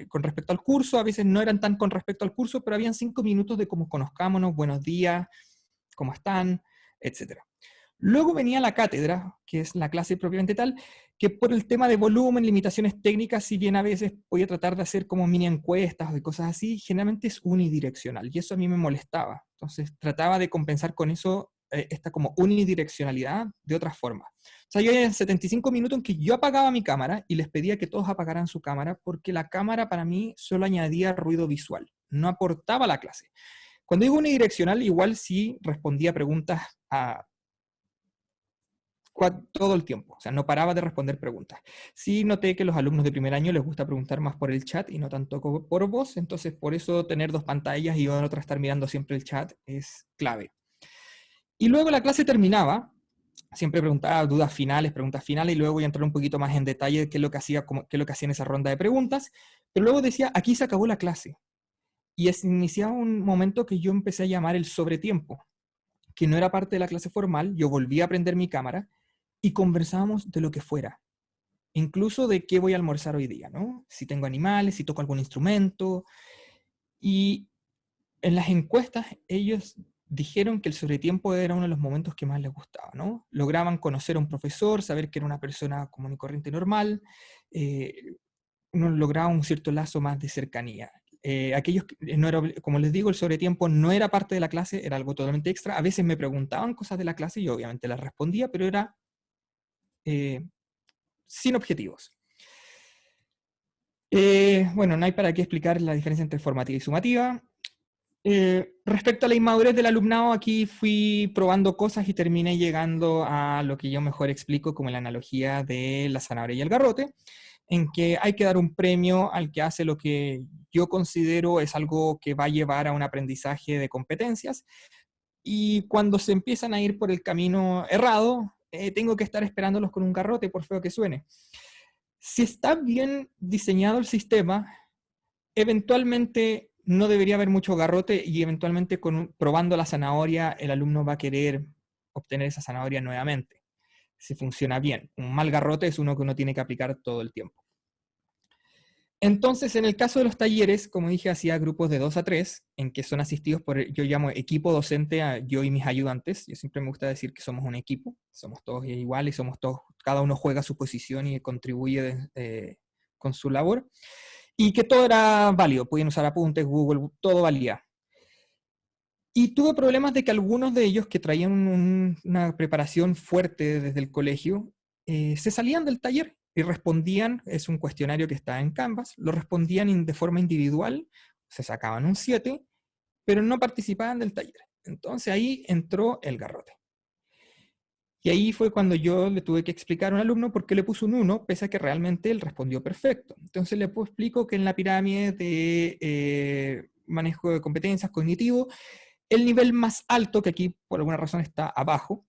con respecto al curso, a veces no eran tan con respecto al curso, pero habían 5 minutos de cómo conozcámonos, buenos días, cómo están, etc. Luego venía la cátedra, que es la clase propiamente tal, que por el tema de volumen, limitaciones técnicas, si bien a veces podía tratar de hacer como mini encuestas o de cosas así, generalmente es unidireccional, y eso a mí me molestaba. Entonces trataba de compensar con eso esta como unidireccionalidad de otra forma. O sea, yo había 75 minutos en que yo apagaba mi cámara y les pedía que todos apagaran su cámara, porque la cámara para mí solo añadía ruido visual, no aportaba a la clase. Cuando digo unidireccional, igual sí respondía preguntas todo el tiempo, o sea, no paraba de responder preguntas. Sí noté que los alumnos de primer año les gusta preguntar más por el chat y no tanto por voz, entonces por eso tener 2 pantallas y otra estar mirando siempre el chat es clave. Y luego la clase terminaba, siempre preguntaba dudas finales, preguntas finales, y luego voy a entrar un poquito más en detalle de qué es lo que hacía, qué es lo que hacía en esa ronda de preguntas, pero luego decía, aquí se acabó la clase. Y iniciaba un momento que yo empecé a llamar el sobretiempo, que no era parte de la clase formal. Yo volví a prender mi cámara y conversábamos de lo que fuera, incluso de qué voy a almorzar hoy día, ¿no? Si tengo animales, si toco algún instrumento. Y en las encuestas ellos dijeron que el sobretiempo era uno de los momentos que más les gustaba, ¿no? Lograban conocer a un profesor, saber que era una persona común y corriente normal, uno lograba un cierto lazo más de cercanía. Aquellos que no era, como les digo, el sobretiempo no era parte de la clase, era algo totalmente extra. A veces me preguntaban cosas de la clase y yo obviamente las respondía, pero era sin objetivos. Bueno, no hay para qué explicar la diferencia entre formativa y sumativa. Respecto a la inmadurez del alumnado, aquí fui probando cosas y terminé llegando a lo que yo mejor explico como la analogía de la zanahoria y el garrote, en que hay que dar un premio al que hace lo que yo considero es algo que va a llevar a un aprendizaje de competencias, y cuando se empiezan a ir por el camino errado, tengo que estar esperándolos con un garrote, por feo que suene. Si está bien diseñado el sistema, eventualmente no debería haber mucho garrote y eventualmente probando la zanahoria el alumno va a querer obtener esa zanahoria nuevamente. si funciona bien. Un mal garrote es uno que uno tiene que aplicar todo el tiempo. Entonces, en el caso de los talleres, como dije, hacía grupos de 2 a 3, en que son asistidos por, yo llamo equipo docente a yo y mis ayudantes. Yo siempre me gusta decir que somos un equipo, somos todos iguales, somos todos, cada uno juega su posición y contribuye con su labor. Y que todo era válido, podían usar apuntes, Google, todo valía. Y tuve problemas de que algunos de ellos que traían una preparación fuerte desde el colegio, se salían del taller y respondían, es un cuestionario que está en Canvas, lo respondían de forma individual, se sacaban un 7, pero no participaban del taller. Entonces ahí entró el garrote. Y ahí fue cuando yo le tuve que explicar a un alumno por qué le puso un 1, pese a que realmente él respondió perfecto. Entonces le explico que en la pirámide de manejo de competencias cognitivo, el nivel más alto, que aquí por alguna razón está abajo,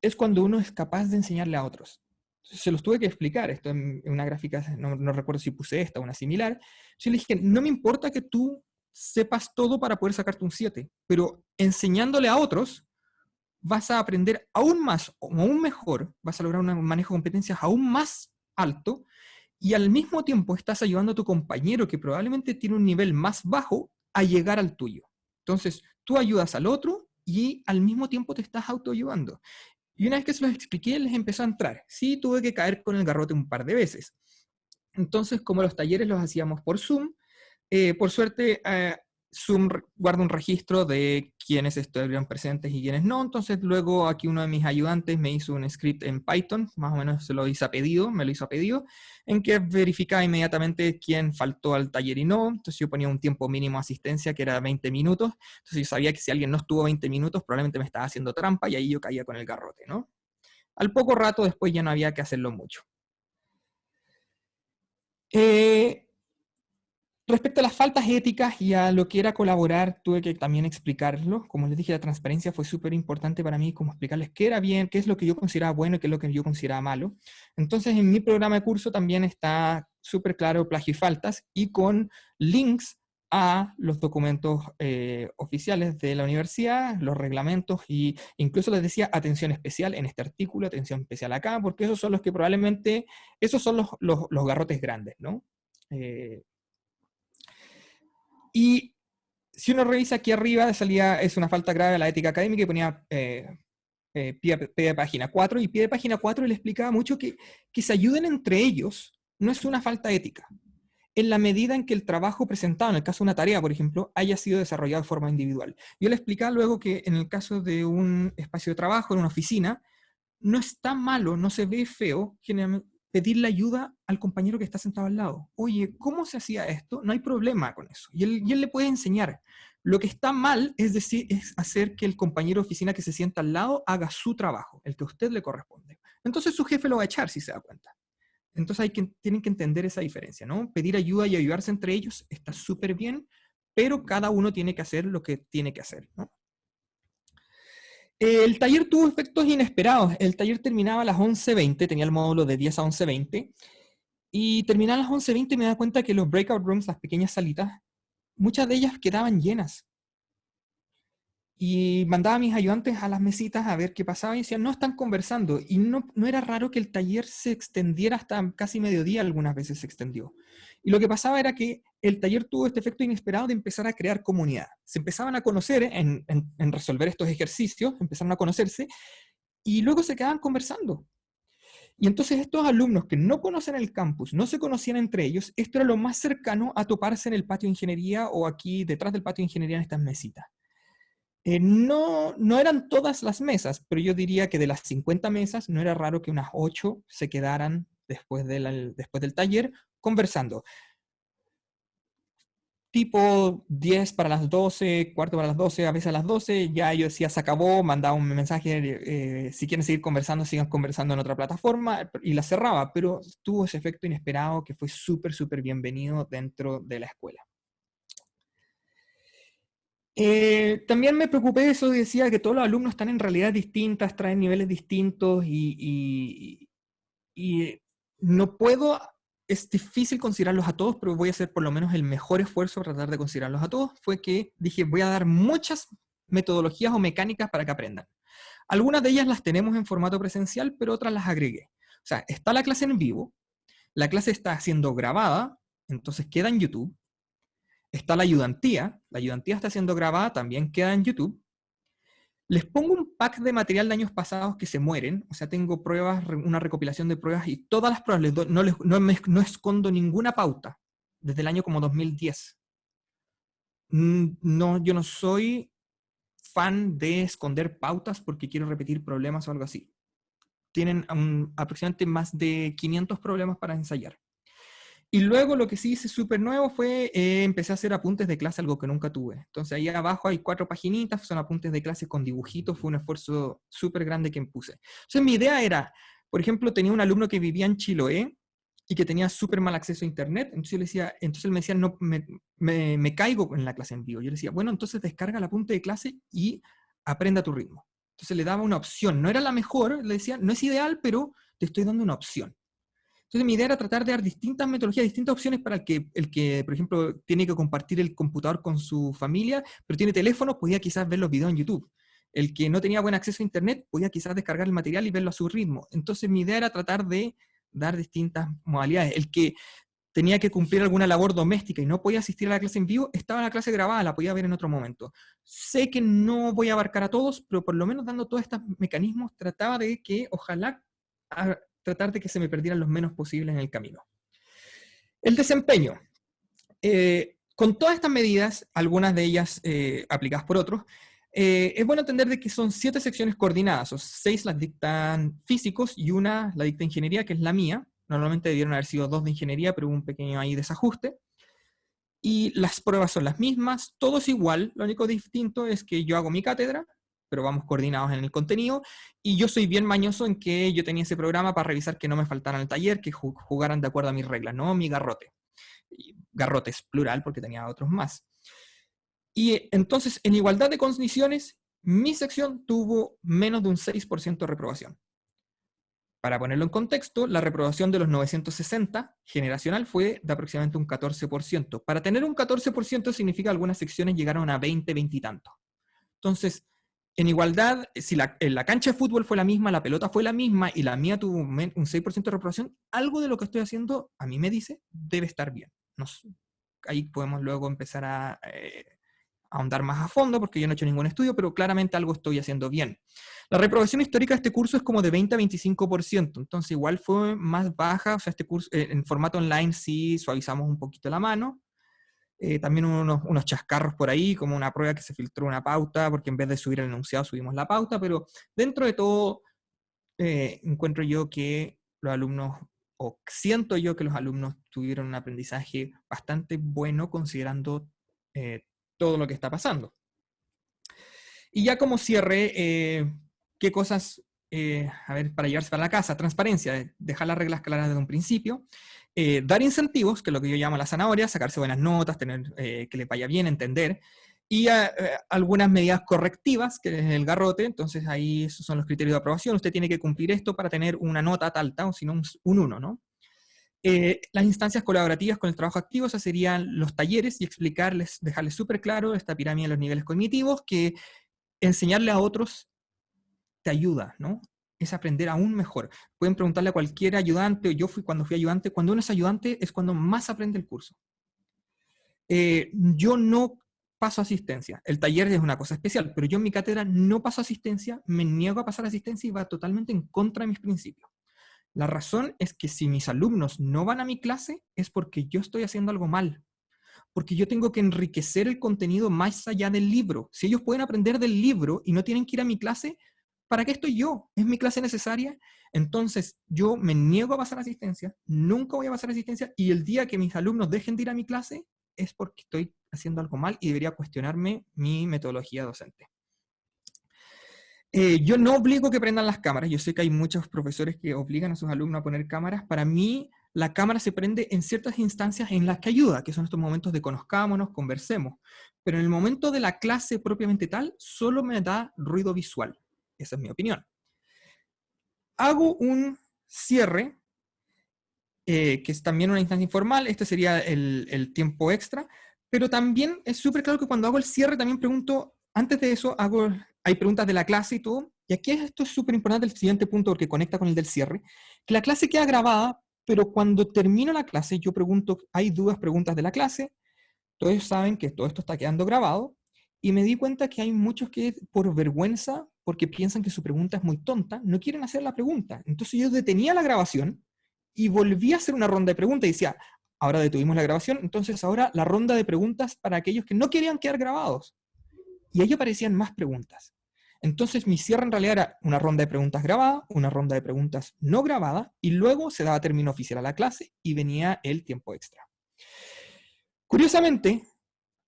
es cuando uno es capaz de enseñarle a otros. Se los tuve que explicar, esto en una gráfica, no recuerdo si puse esta o una similar. Yo le dije, no me importa que tú sepas todo para poder sacarte un 7, pero enseñándole a otros, vas a aprender aún más, o aún mejor, vas a lograr un manejo de competencias aún más alto, y al mismo tiempo estás ayudando a tu compañero, que probablemente tiene un nivel más bajo, a llegar al tuyo. Entonces, tú ayudas al otro y al mismo tiempo te estás autoayudando. Y una vez que se los expliqué, les empezó a entrar. Sí, tuve que caer con el garrote un par de veces. Entonces, como los talleres los hacíamos por Zoom, por suerte, Zoom guarda un registro de quiénes estuvieron presentes y quiénes no. Entonces, luego aquí uno de mis ayudantes me hizo un script en Python, más o menos se lo hizo a pedido, me lo hizo a pedido, en que verificaba inmediatamente quién faltó al taller y no. Entonces, yo ponía un tiempo mínimo de asistencia, que era 20 minutos. Entonces, yo sabía que si alguien no estuvo 20 minutos, probablemente me estaba haciendo trampa y ahí yo caía con el garrote, ¿no? Al poco rato después ya no había que hacerlo mucho. Respecto a las faltas éticas y a lo que era colaborar, tuve que también explicarlo. Como les dije, la transparencia fue súper importante para mí, como explicarles qué era bien, qué es lo que yo consideraba bueno y qué es lo que yo consideraba malo. Entonces, en mi programa de curso también está súper claro plagio y faltas, y con links a los documentos oficiales de la universidad, los reglamentos, y incluso les decía atención especial en este artículo, atención especial acá, porque esos son los que probablemente, esos son los garrotes grandes, ¿no? Y si uno revisa aquí arriba, salía, es una falta grave a la ética académica, y ponía pie de página 4, y pie de página 4 le explicaba mucho que se ayuden entre ellos no es una falta ética, en la medida en que el trabajo presentado, en el caso de una tarea, por ejemplo, haya sido desarrollado de forma individual. Yo le explicaba luego que en el caso de un espacio de trabajo, en una oficina, no está malo, no se ve feo, generalmente, pedirle ayuda al compañero que está sentado al lado. Oye, ¿cómo se hacía esto? No hay problema con eso. Y él le puede enseñar. Lo que está mal es hacer que el compañero de oficina que se sienta al lado haga su trabajo, el que a usted le corresponde. Entonces su jefe lo va a echar si se da cuenta. Entonces tienen que entender esa diferencia, ¿no? Pedir ayuda y ayudarse entre ellos está súper bien, pero cada uno tiene que hacer lo que tiene que hacer, ¿no? El taller tuvo efectos inesperados. El taller terminaba a las 11:20, tenía el módulo de 10 a 11:20, y terminaba a las 11:20 y me da cuenta que los breakout rooms, las pequeñas salitas, muchas de ellas quedaban llenas. Y mandaba a mis ayudantes a las mesitas a ver qué pasaba, y decían, no, están conversando. Y no era raro que el taller se extendiera hasta casi mediodía, algunas veces se extendió. Y lo que pasaba era que el taller tuvo este efecto inesperado de empezar a crear comunidad. Se empezaban a conocer en resolver estos ejercicios, empezaron a conocerse, y luego se quedaban conversando. Y entonces estos alumnos que no conocen el campus, no se conocían entre ellos, esto era lo más cercano a toparse en el patio de ingeniería o aquí detrás del patio de ingeniería en estas mesitas. No eran todas las mesas, pero yo diría que de las 50 mesas no era raro que unas 8 se quedaran después del taller conversando. Tipo 10 para las 12, cuarto para las 12, a veces a las 12, ya yo decía se acabó, mandaba un mensaje, si quieren seguir conversando, sigan conversando en otra plataforma, y la cerraba, pero tuvo ese efecto inesperado que fue súper, súper bienvenido dentro de la escuela. También me preocupé de eso, decía que todos los alumnos están en realidades distintas, traen niveles distintos, y no puedo, es difícil considerarlos a todos, pero voy a hacer por lo menos el mejor esfuerzo para tratar de considerarlos a todos. Fue que dije, voy a dar muchas metodologías o mecánicas para que aprendan. Algunas de ellas las tenemos en formato presencial, pero otras las agregué. O sea, está la clase en vivo, la clase está siendo grabada, entonces queda en YouTube. Está la ayudantía está siendo grabada, también queda en YouTube. Les pongo un pack de material de años pasados que se mueren, o sea, tengo pruebas, una recopilación de pruebas, y todas las pruebas, no escondo ninguna pauta, desde el año como 2010. No, yo no soy fan de esconder pautas porque quiero repetir problemas o algo así. Tienen aproximadamente más de 500 problemas para ensayar. Y luego lo que sí hice súper nuevo fue, empecé a hacer apuntes de clase, algo que nunca tuve. Entonces ahí abajo hay 4 paginitas, son apuntes de clase con dibujitos, fue un esfuerzo súper grande que puse. Entonces mi idea era, por ejemplo, tenía un alumno que vivía en Chiloé y que tenía súper mal acceso a internet, entonces él me decía, no, me caigo en la clase en vivo. Yo le decía, bueno, entonces descarga el apunte de clase y aprenda a tu ritmo. Entonces le daba una opción, no era la mejor, le decía, no es ideal, pero te estoy dando una opción. Entonces mi idea era tratar de dar distintas metodologías, distintas opciones para el que, por ejemplo, tiene que compartir el computador con su familia, pero tiene teléfono, podía quizás ver los videos en YouTube. El que no tenía buen acceso a internet, podía quizás descargar el material y verlo a su ritmo. Entonces mi idea era tratar de dar distintas modalidades. El que tenía que cumplir alguna labor doméstica y no podía asistir a la clase en vivo, estaba en la clase grabada, la podía ver en otro momento. Sé que no voy a abarcar a todos, pero por lo menos dando todos estos mecanismos, trataba de que, ojalá, tratar de que se me perdieran los menos posibles en el camino. El desempeño. Con todas estas medidas, algunas de ellas aplicadas por otros, es bueno entender de que son 7 secciones coordinadas, o 6 las dictan físicos y una la dicta ingeniería, que es la mía. Normalmente debieron haber sido 2 de ingeniería, pero hubo un pequeño ahí desajuste. Y las pruebas son las mismas, todo es igual, lo único distinto es que yo hago mi cátedra, pero vamos coordinados en el contenido, y yo soy bien mañoso en que yo tenía ese programa para revisar que no me faltaran el taller, que jugaran de acuerdo a mis reglas, no mi garrote. Y garrote es plural porque tenía otros más. Y entonces, en igualdad de condiciones, mi sección tuvo menos de un 6% de reprobación. Para ponerlo en contexto, la reprobación de los 960 generacional fue de aproximadamente un 14%. Para tener un 14% significa que algunas secciones llegaron a 20, 20 y tanto. Entonces, en igualdad, si la cancha de fútbol fue la misma, la pelota fue la misma y la mía tuvo un 6% de reprobación, algo de lo que estoy haciendo, a mí me dice, debe estar bien. Ahí podemos luego empezar a ahondar más a fondo, porque yo no he hecho ningún estudio, pero claramente algo estoy haciendo bien. La reprobación histórica de este curso es como de 20 a 25%, entonces igual fue más baja, o sea, este curso en formato online sí suavizamos un poquito la mano. También unos chascarros por ahí, como una prueba que se filtró una pauta, porque en vez de subir el enunciado subimos la pauta, pero dentro de todo encuentro yo que los alumnos, o siento yo que los alumnos tuvieron un aprendizaje bastante bueno considerando todo lo que está pasando. Y ya como cierre, ¿qué cosas, a ver, para llevarse para la casa? Transparencia, dejar las reglas claras desde un principio. Dar incentivos, que es lo que yo llamo la zanahoria, sacarse buenas notas, tener que les vaya bien, entender. Y algunas medidas correctivas, que es el garrote. Entonces ahí esos son los criterios de aprobación. Usted tiene que cumplir esto para tener una nota alta, o si no un 1, ¿no? Las instancias colaborativas con el trabajo activo, esas serían los talleres y explicarles, dejarles súper claro esta pirámide de los niveles cognitivos, que enseñarle a otros te ayuda, ¿no? Es aprender aún mejor. Pueden preguntarle a cualquier ayudante, cuando fui ayudante, cuando uno es ayudante es cuando más aprende el curso. Yo no paso asistencia. El taller es una cosa especial, pero yo en mi cátedra no paso asistencia, me niego a pasar asistencia y va totalmente en contra de mis principios. La razón es que si mis alumnos no van a mi clase es porque yo estoy haciendo algo mal. Porque yo tengo que enriquecer el contenido más allá del libro. Si ellos pueden aprender del libro y no tienen que ir a mi clase, ¿para qué estoy yo? ¿Es mi clase necesaria? Entonces, yo me niego a pasar asistencia, nunca voy a pasar asistencia, y el día que mis alumnos dejen de ir a mi clase es porque estoy haciendo algo mal y debería cuestionarme mi metodología docente. Yo no obligo que prendan las cámaras. Yo sé que hay muchos profesores que obligan a sus alumnos a poner cámaras. Para mí, la cámara se prende en ciertas instancias en las que ayuda, que son estos momentos de conozcámonos, conversemos. Pero en el momento de la clase propiamente tal, solo me da ruido visual. Esa es mi opinión. Hago un cierre, que es también una instancia informal. Este sería el tiempo extra. Pero también es súper claro que cuando hago el cierre también pregunto, antes de eso hay preguntas de la clase y todo, y aquí esto es súper importante el siguiente punto porque conecta con el del cierre, que la clase queda grabada, pero cuando termino la clase yo pregunto, hay dudas, preguntas de la clase, todos saben que todo esto está quedando grabado, y me di cuenta que hay muchos que por vergüenza, porque piensan que su pregunta es muy tonta, no quieren hacer la pregunta. Entonces yo detenía la grabación y volví a hacer una ronda de preguntas y decía, ahora detuvimos la grabación, entonces ahora la ronda de preguntas para aquellos que no querían quedar grabados. Y ahí aparecían más preguntas. Entonces mi cierre en realidad era una ronda de preguntas grabada, una ronda de preguntas no grabada, y luego se daba término oficial a la clase y venía el tiempo extra. Curiosamente,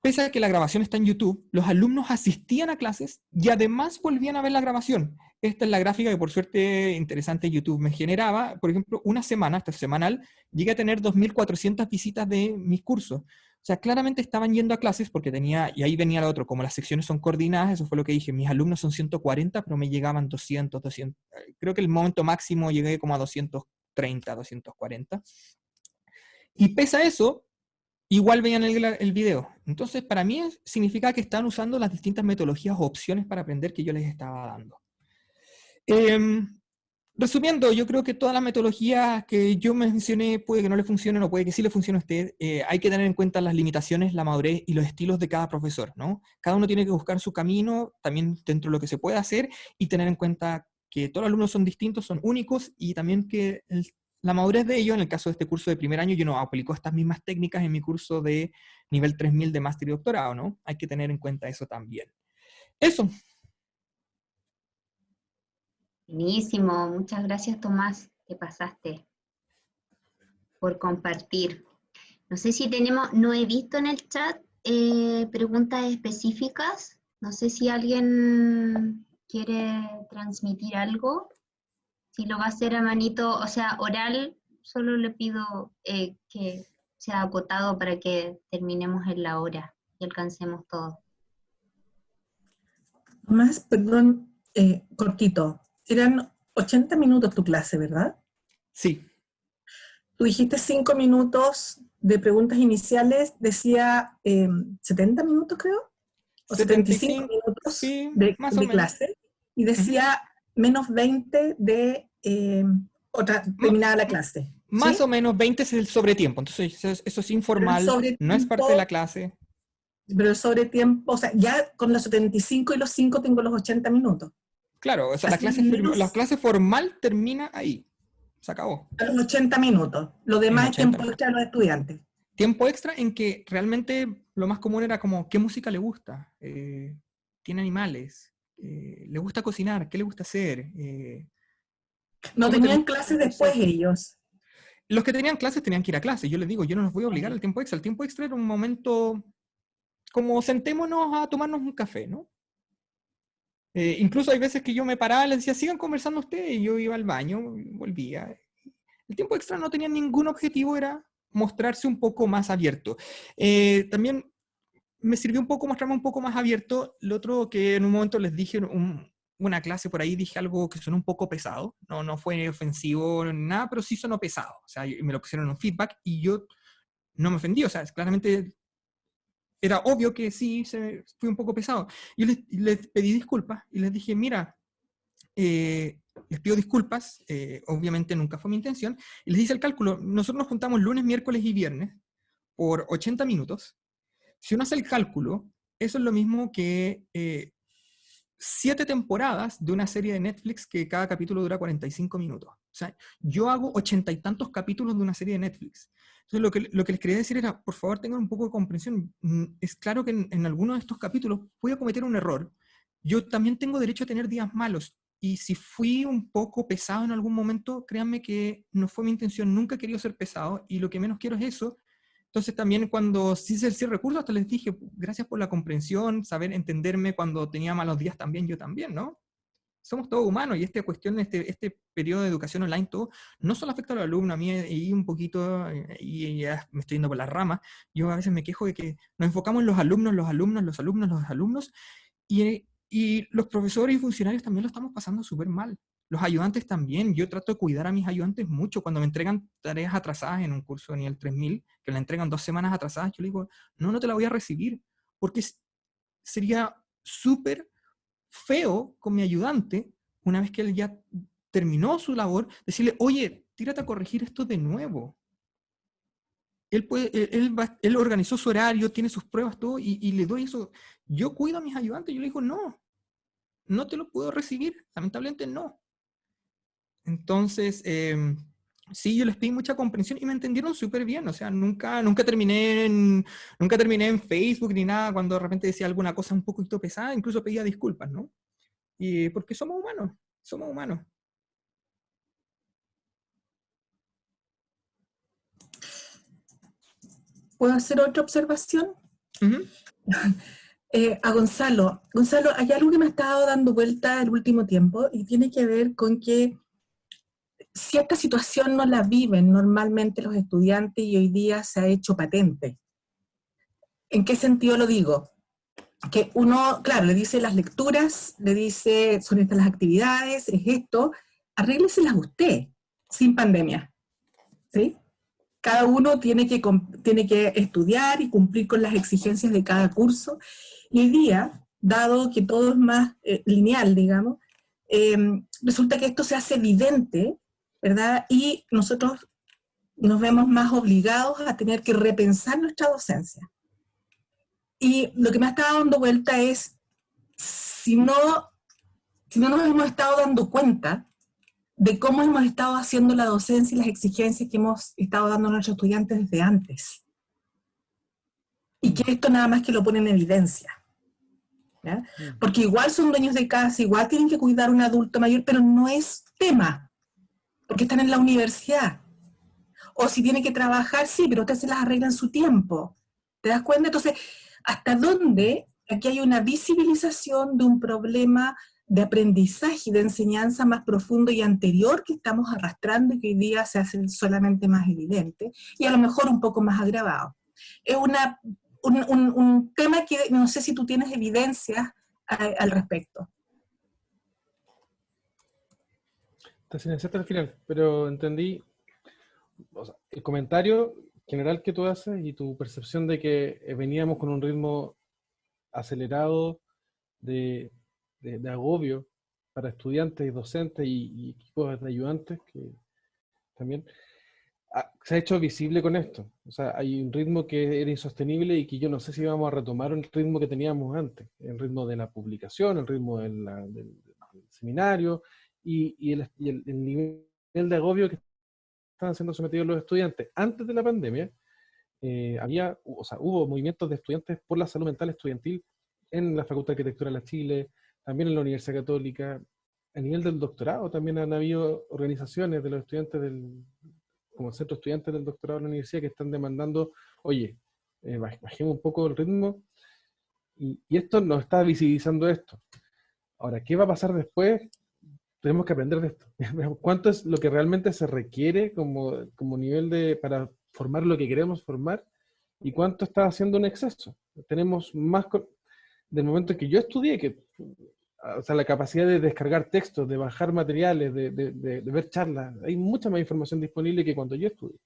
pese a que la grabación está en YouTube, los alumnos asistían a clases y además volvían a ver la grabación. Esta es la gráfica que por suerte interesante YouTube me generaba. Por ejemplo, una semana, esta semanal, llegué a tener 2.400 visitas de mis cursos. O sea, claramente estaban yendo a clases porque tenía, y ahí venía lo otro, como las secciones son coordinadas, eso fue lo que dije, mis alumnos son 140, pero me llegaban 200. Creo que el momento máximo llegué como a 230, 240. Y pese a eso, igual veían el video. Entonces, para mí significa que están usando las distintas metodologías o opciones para aprender que yo les estaba dando. Resumiendo, yo creo que todas las metodologías que yo mencioné puede que no le funcionen o puede que sí le funcione a usted. Hay que tener en cuenta las limitaciones, la madurez y los estilos de cada profesor, ¿no? Cada uno tiene que buscar su camino, también dentro de lo que se puede hacer, y tener en cuenta que todos los alumnos son distintos, son únicos, y también que la madurez de ellos, en el caso de este curso de primer año, yo no aplico estas mismas técnicas en mi curso de nivel 3000 de máster y doctorado, ¿no? Hay que tener en cuenta eso también. Eso. Buenísimo, muchas gracias Tomás, te pasaste por compartir. No sé si tenemos, no he visto en el chat preguntas específicas, no sé si alguien quiere transmitir algo, si lo va a hacer a manito, o sea, oral, solo le pido que sea acotado para que terminemos en la hora y alcancemos todo. Más, perdón, cortito. Eran 80 minutos tu clase, ¿verdad? Sí. Tú dijiste 5 minutos de preguntas iniciales, decía 70 minutos creo, o 75 minutos sí, de más o menos. clase, y decía menos 20 de terminada la clase. Más ¿sí? o menos 20 es el sobretiempo, entonces eso es informal, no es parte de la clase. Pero el sobretiempo, o sea, ya con los 75 y los 5 tengo los 80 minutos. Claro, o sea, la clase formal termina ahí. Se acabó. A los 80 minutos. Lo demás es tiempo extra de los estudiantes. Tiempo extra en que realmente lo más común era como, ¿qué música le gusta? ¿Tiene animales? ¿Le gusta cocinar? ¿Qué le gusta hacer? No tenían clases después ellos. Los que tenían clases tenían que ir a clases. Yo les digo, yo no los voy a obligar al tiempo extra. El tiempo extra era un momento como sentémonos a tomarnos un café, ¿no? Incluso hay veces que yo me paraba y les decía, sigan conversando ustedes, y yo iba al baño, volvía. El tiempo extra no tenía ningún objetivo, era mostrarse un poco más abierto. También me sirvió un poco mostrarme un poco más abierto. Lo otro que en un momento les dije, una clase por ahí, dije algo que sonó un poco pesado, no fue ofensivo ni nada, pero sí sonó pesado. O sea, me lo pusieron en un feedback y yo no me ofendí, o sea, claramente era obvio que sí, fui un poco pesado. Yo les pedí disculpas y les dije, mira, les pido disculpas, obviamente nunca fue mi intención, y les hice el cálculo. Nosotros nos juntamos lunes, miércoles y viernes por 80 minutos. Si uno hace el cálculo, eso es lo mismo que 7 temporadas de una serie de Netflix que cada capítulo dura 45 minutos. O sea, yo hago 80 y tantos capítulos de una serie de Netflix. Entonces, lo que les quería decir era, por favor, tengan un poco de comprensión. Es claro que en algunos de estos capítulos voy a cometer un error. Yo también tengo derecho a tener días malos. Y si fui un poco pesado en algún momento, créanme que no fue mi intención. Nunca he querido ser pesado y lo que menos quiero es eso. Entonces también cuando sí hice el cierre de recursos, hasta les dije, gracias por la comprensión, saber entenderme cuando tenía malos días también, yo también, ¿no? Somos todos humanos y esta cuestión, este periodo de educación online, todo, no solo afecta a los alumnos, a mí y un poquito, y ya me estoy yendo por las ramas, yo a veces me quejo de que nos enfocamos en los alumnos, y los profesores y funcionarios también lo estamos pasando súper mal. Los ayudantes también, yo trato de cuidar a mis ayudantes mucho. Cuando me entregan tareas atrasadas en un curso de nivel 3000, que la entregan 2 semanas atrasadas, yo le digo, no te la voy a recibir, porque sería súper feo con mi ayudante una vez que él ya terminó su labor, decirle, oye, tírate a corregir esto de nuevo. Él organizó su horario, tiene sus pruebas, todo, y le doy eso. Yo cuido a mis ayudantes, yo le digo, no te lo puedo recibir, lamentablemente no. Entonces, sí, yo les pedí mucha comprensión y me entendieron súper bien, o sea, nunca terminé en Facebook ni nada cuando de repente decía alguna cosa un poquito pesada, incluso pedía disculpas, ¿no? Y porque somos humanos. ¿Puedo hacer otra observación? Uh-huh. A Gonzalo. Gonzalo, hay algo que me ha estado dando vuelta el último tiempo y tiene que ver con que cierta situación no la viven normalmente los estudiantes y hoy día se ha hecho patente. ¿En qué sentido lo digo? Que uno, claro, le dice las lecturas, le dice son estas las actividades, es esto, arrégleselas usted, sin pandemia, ¿sí? Cada uno tiene que estudiar y cumplir con las exigencias de cada curso. Y hoy día, dado que todo es más lineal, digamos, resulta que esto se hace evidente, ¿verdad? Y nosotros nos vemos más obligados a tener que repensar nuestra docencia. Y lo que me ha estado dando vuelta es, si no nos hemos estado dando cuenta de cómo hemos estado haciendo la docencia y las exigencias que hemos estado dando a nuestros estudiantes desde antes. Y que esto nada más que lo pone en evidencia. ¿Ya? Porque igual son dueños de casa, igual tienen que cuidar a un adulto mayor, pero no es tema, porque están en la universidad. O si tienen que trabajar, sí, pero ustedes se las arreglan su tiempo. ¿Te das cuenta? Entonces, ¿hasta dónde aquí hay una visibilización de un problema de aprendizaje y de enseñanza más profundo y anterior que estamos arrastrando y que hoy día se hace solamente más evidente y a lo mejor un poco más agravado? Es un tema que no sé si tú tienes evidencias al respecto. Te silenciaste al final, pero entendí, o sea, el comentario general que tú haces y tu percepción de que veníamos con un ritmo acelerado de agobio para estudiantes y docentes y equipos de ayudantes, que también se ha hecho visible con esto. O sea, hay un ritmo que era insostenible y que yo no sé si vamos a retomar el ritmo que teníamos antes, el ritmo de la publicación, el ritmo del seminario y el nivel de agobio que estaban siendo sometidos los estudiantes. Antes de la pandemia, hubo movimientos de estudiantes por la salud mental estudiantil en la Facultad de Arquitectura de la Chile, también en la Universidad Católica. A nivel del doctorado también han habido organizaciones de los estudiantes como el Centro de Estudiantes del Doctorado de la Universidad que están demandando, oye, bajemos un poco el ritmo, y esto nos está visibilizando esto. Ahora, ¿qué va a pasar después? Tenemos que aprender de esto. ¿Cuánto es lo que realmente se requiere como nivel para formar lo que queremos formar? ¿Y cuánto está haciendo un exceso? Tenemos más, del momento en que yo estudié, o sea, la capacidad de descargar textos, de bajar materiales, de ver charlas, hay mucha más información disponible que cuando yo estudié.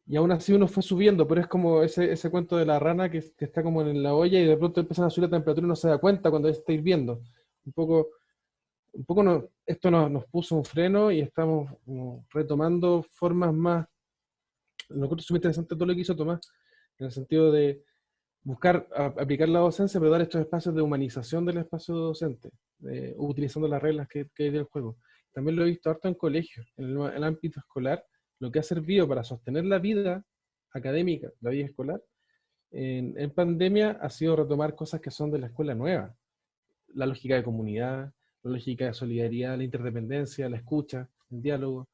Y aún así uno fue subiendo, pero es como ese cuento de la rana que está como en la olla y de pronto empiezan a subir la temperatura y no se da cuenta cuando ya está hirviendo. Un poco esto nos puso un freno y estamos como retomando formas más. Lo encuentro súper interesante todo lo que hizo Tomás, en el sentido de buscar aplicar la docencia, pero dar estos espacios de humanización del espacio docente, utilizando las reglas que hay del juego. También lo he visto harto en colegios, en el ámbito escolar, lo que ha servido para sostener la vida académica, la vida escolar, en pandemia ha sido retomar cosas que son de la escuela nueva. La lógica de comunidad, la lógica de solidaridad, la interdependencia, la escucha, el diálogo.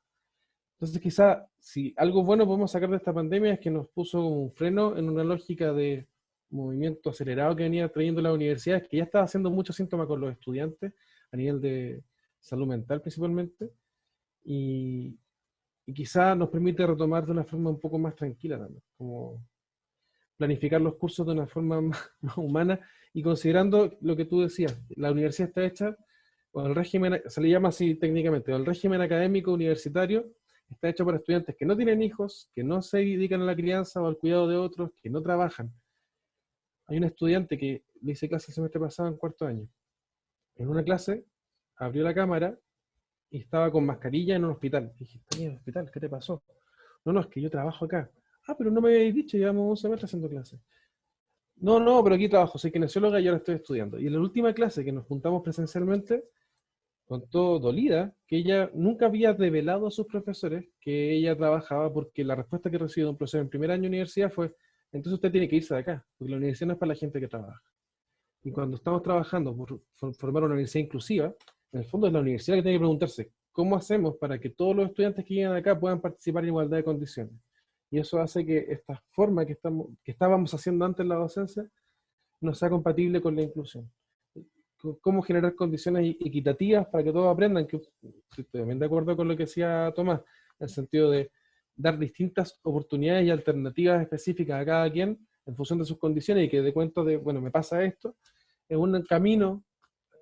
Entonces quizá, si algo bueno podemos sacar de esta pandemia es que nos puso un freno en una lógica de movimiento acelerado que venía trayendo las universidades, que ya estaba haciendo muchos síntomas con los estudiantes, a nivel de salud mental principalmente, y quizá nos permite retomar de una forma un poco más tranquila también, como planificar los cursos de una forma más humana, y considerando lo que tú decías, la universidad está hecha, o el régimen, se le llama así técnicamente, o el régimen académico universitario, está hecho para estudiantes que no tienen hijos, que no se dedican a la crianza o al cuidado de otros, que no trabajan. Hay un estudiante que le hice clase el semestre pasado en cuarto año. en una clase, abrió la cámara y estaba con mascarilla en un hospital. Y dije, ¿estás en el hospital? ¿Qué te pasó? No, no, es que yo trabajo acá. Ah, pero no me habéis dicho, llevamos un semestre haciendo clases. No, no, pero aquí trabajo, soy kinesióloga y ahora estoy estudiando. Y en la última clase que nos juntamos presencialmente, contó dolida que ella nunca había revelado a sus profesores que ella trabajaba, porque la respuesta que recibió de un profesor en primer año de universidad fue: entonces usted tiene que irse de acá, porque la universidad no es para la gente que trabaja. Y cuando estamos trabajando por formar una universidad inclusiva, en el fondo es la universidad que tiene que preguntarse: ¿cómo hacemos para que todos los estudiantes que llegan acá puedan participar en igualdad de condiciones? Y eso hace que esta forma que estábamos haciendo antes en la docencia no sea compatible con la inclusión. Cómo generar condiciones equitativas para que todos aprendan, que estoy también de acuerdo con lo que decía Tomás, en el sentido de dar distintas oportunidades y alternativas específicas a cada quien en función de sus condiciones, y que dé cuenta de, bueno, me pasa esto, es un camino,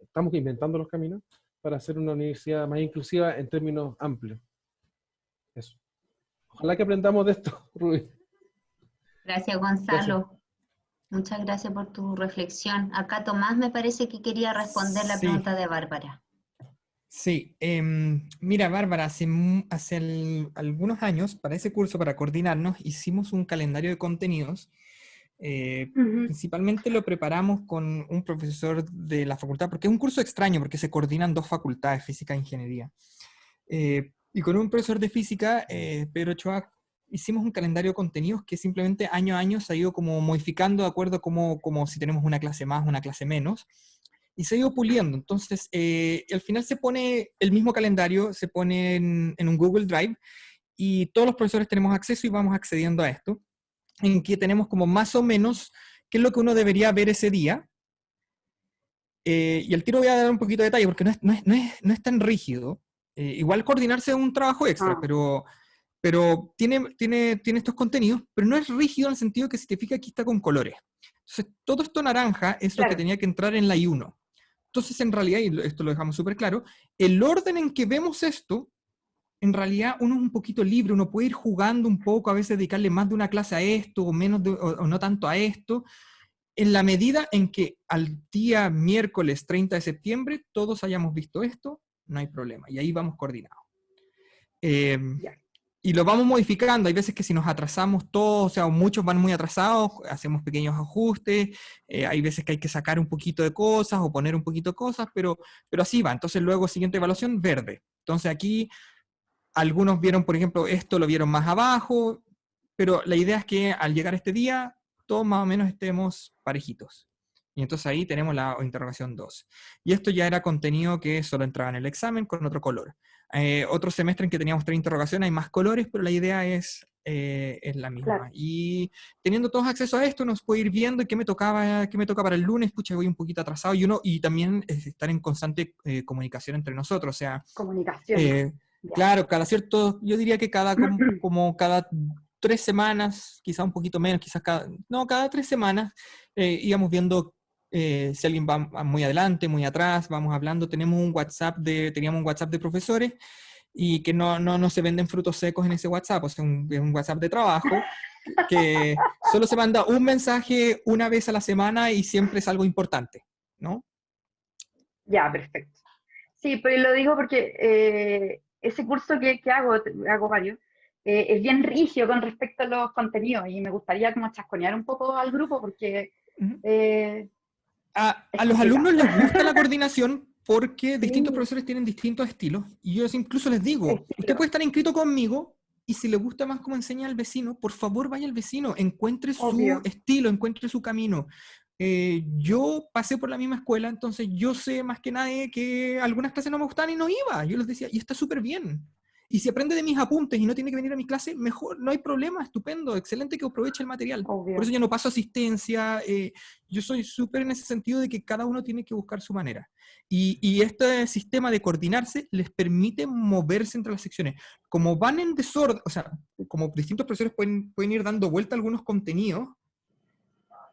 estamos inventando los caminos, para hacer una universidad más inclusiva en términos amplios. Eso. Ojalá que aprendamos de esto, Rubí. Gracias, Gonzalo. Muchas gracias por tu reflexión. Acá Tomás me parece que quería responder la pregunta de Bárbara. Sí, mira, Bárbara, algunos años, para ese curso, para coordinarnos, hicimos un calendario de contenidos. Principalmente lo preparamos con un profesor de la facultad, porque es un curso extraño, porque se coordinan dos facultades, física e ingeniería. Y con un profesor de física, Pedro Ochoa, hicimos un calendario de contenidos que simplemente año a año se ha ido como modificando de acuerdo como si tenemos una clase más, una clase menos, y se ha ido puliendo. Entonces, al final se pone el mismo calendario, se pone en un Google Drive, y todos los profesores tenemos acceso y vamos accediendo a esto, en que tenemos como más o menos qué es lo que uno debería ver ese día. Y al tiro voy a dar un poquito de detalle, porque no es tan rígido. Igual coordinarse es un trabajo extra, pero tiene estos contenidos, pero no es rígido en el sentido que si te fijas aquí está con colores. Entonces, todo esto naranja es lo que tenía que entrar en la I1. Entonces, en realidad, y esto lo dejamos súper claro, el orden en que vemos esto, en realidad uno es un poquito libre, uno puede ir jugando un poco, a veces dedicarle más de una clase a esto, o menos o no tanto a esto, en la medida en que al día miércoles 30 de septiembre todos hayamos visto esto, no hay problema, y ahí vamos coordinados. Y lo vamos modificando. Hay veces que si nos atrasamos todos, o sea, muchos van muy atrasados, hacemos pequeños ajustes, hay veces que hay que sacar un poquito de cosas o poner un poquito de cosas, pero así va. Entonces luego, siguiente evaluación, verde. Entonces aquí, algunos vieron, por ejemplo, esto lo vieron más abajo, pero la idea es que al llegar este día, todos más o menos estemos parejitos. Y entonces ahí tenemos la interrogación 2. Y esto ya era contenido que solo entraba en el examen con otro color. Otro semestre en que teníamos 3 interrogaciones, hay más colores, pero la idea es la misma. Claro. Y teniendo todos acceso a esto, nos puede ir viendo qué me toca para el lunes. Pucha, voy un poquito atrasado. Y también estar en constante comunicación entre nosotros. O sea, comunicación. Claro, cada cierto, yo diría que como cada 3 semanas, quizá un poquito menos, quizás cada 3 semanas, íbamos viendo si alguien va muy adelante, muy atrás, vamos hablando. Teníamos un WhatsApp de profesores, y que no se venden frutos secos en ese WhatsApp, o sea, es un WhatsApp de trabajo, que solo se manda un mensaje una vez a la semana y siempre es algo importante, ¿no? Ya, perfecto. Sí, pero lo digo porque ese curso que hago varios, es bien rígido con respecto a los contenidos, y me gustaría como chasconear un poco al grupo porque... A los alumnos les gusta la coordinación porque distintos profesores tienen distintos estilos, y yo incluso les digo, usted puede estar inscrito conmigo, y si le gusta más cómo enseña al vecino, por favor vaya al vecino, encuentre su estilo, encuentre su camino. Yo pasé por la misma escuela, entonces yo sé más que nadie que algunas clases no me gustaban y no iba. Yo les decía, y está súper bien. Y si aprende de mis apuntes y no tiene que venir a mi clase, mejor, no hay problema, estupendo, excelente que aproveche el material. Por eso yo no paso asistencia, yo soy súper en ese sentido de que cada uno tiene que buscar su manera. Y este sistema de coordinarse les permite moverse entre las secciones. Como van en desorden, o sea, como distintos profesores pueden ir dando vuelta a algunos contenidos,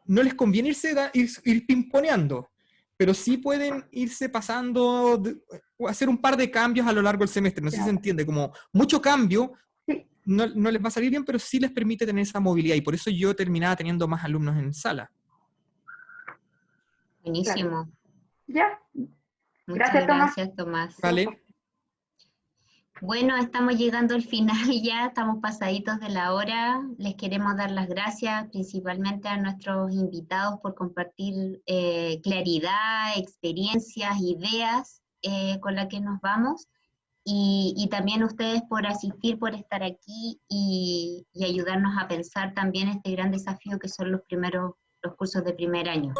no les conviene ir pimponeando, pero sí pueden irse pasando, o hacer un par de cambios a lo largo del semestre. No sé si se entiende, como mucho cambio no les va a salir bien, pero sí les permite tener esa movilidad, y por eso yo terminaba teniendo más alumnos en sala. Buenísimo. Ya, Muchas Gracias, Tomás. gracias, Tomás. Vale. Bueno, estamos llegando al final ya, estamos pasaditos de la hora. Les queremos dar las gracias principalmente a nuestros invitados por compartir claridad, experiencias, ideas con las que nos vamos. Y también a ustedes por asistir, por estar aquí y ayudarnos a pensar también este gran desafío que son los cursos de primer año.